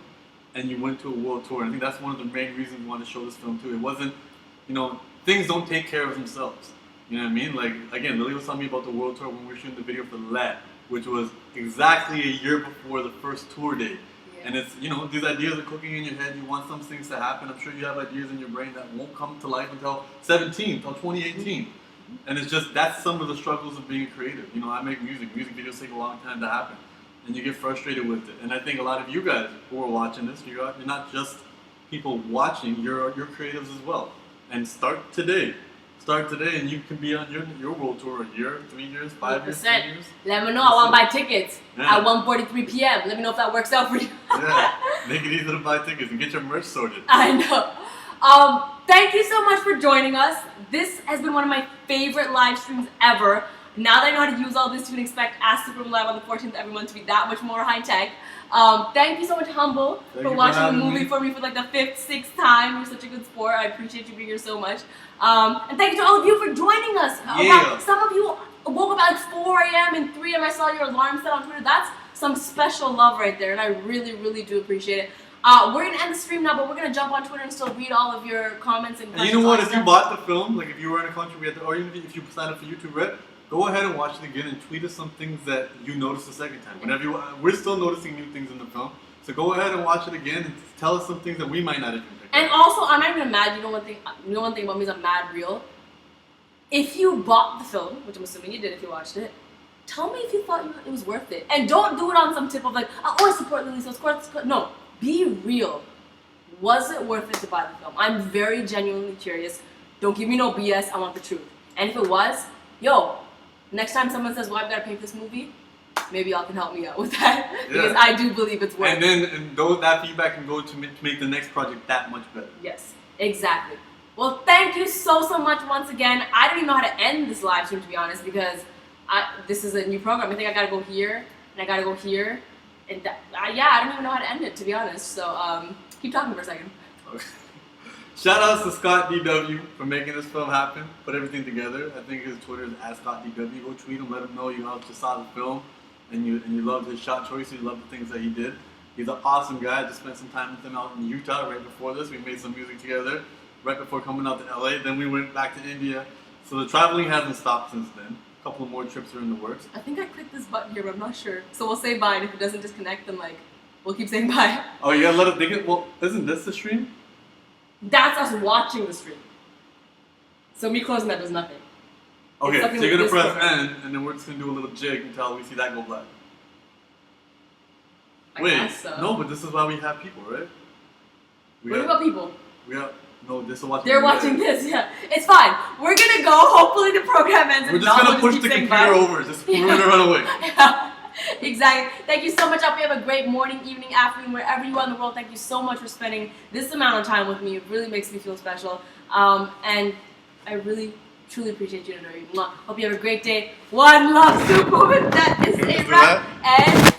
and you went to a world tour. And I think that's one of the main reasons we want to show this film, too. It wasn't... things don't take care of themselves. You know what I mean? Like, again, Lilly was telling me about the world tour when we were shooting the video for Let, which was exactly a year before the first tour date. Yeah. And it's, these ideas are cooking in your head. You want some things to happen. I'm sure you have ideas in your brain that won't come to life until 2018. And it's just, that's some of the struggles of being creative. I make music. Music videos take a long time to happen. And you get frustrated with it. And I think a lot of you guys who are watching this, you're not just people watching, you're creatives as well. And start today. Start today, and you can be on your world tour a year, 3 years, 5 years, 10 years. Let me know. I want to buy tickets at 1:43 p.m. Let me know if that works out for you. Yeah, make it easy to buy tickets and get your merch sorted. I know. Thank you so much for joining us. This has been one of my favorite live streams ever. Now that I know how to use all this, you can expect Ask Superwoman Live on the 14th every month to be that much more high tech. Thank you so much, Humble, for watching the movie for me for like the 5th, 6th time. You're such a good sport. I appreciate you being here so much. And thank you to all of you for joining us. Some of you woke up at like 4 a.m. and 3 a.m. I saw your alarm set on Twitter. That's some special love right there, and I really, really do appreciate it. We're gonna end the stream now, but we're gonna jump on Twitter and still read all of your comments and questions. And you know what? If you bought the film, like if you were in a country, or even if you signed up for YouTube Red, go ahead and watch it again and tweet us some things that you noticed the second time. Whenever we're still noticing new things in the film, so go ahead and watch it again and tell us some things that we might not even pick. And also, I'm not even mad. You know one thing about me is I'm mad real. If you bought the film, which I'm assuming you did if you watched it, tell me if you thought it was worth it. And don't do it on some tip of like, oh, I support Lilly, so support. No, be real. Was it worth it to buy the film? I'm very genuinely curious. Don't give me no BS. I want the truth. And if it was, yo, next time someone says, well, I've got to pay for this movie, maybe y'all can help me out with that. Because I do believe it's worth it. And that feedback can go to make the next project that much better. Yes, exactly. Well, thank you so much once again. I don't even know how to end this live stream, to be honest, because this is a new program. I think I got to go here, and I got to go here. And I don't even know how to end it, to be honest. So keep talking for a second. Okay. Shout outs to Scott DW for making this film happen, put everything together. I think his Twitter is @ScottDW. Go tweet him, let him know you just saw the film and you loved his shot choices, you loved the things that he did. He's an awesome guy. I just spent some time with him out in Utah right before this. We made some music together right before coming out to LA. Then we went back to India. So the traveling hasn't stopped since then. A couple of more trips are in the works. I think I clicked this button here, but I'm not sure. So we'll say bye, and if it doesn't disconnect, then we'll keep saying bye. Oh, you gotta let it think. Well, isn't this the stream? That's us watching the stream. So me closing that does nothing. Okay, so you're gonna press N, and then we're just gonna do a little jig until we see that go black. Wait, no, but this is why we have people, right? What about people? This is watching. They're watching this, yeah. It's fine. We're gonna go. Hopefully the program ends. We're just gonna push the computer over. We're gonna run away. Yeah, exactly. Thank you so much. I hope you have a great morning, evening, afternoon, wherever you are in the world. Thank you so much for spending this amount of time with me. It really makes me feel special. And I really, truly appreciate you today. Hope you have a great day. One love, Superwoman. That is it, right? And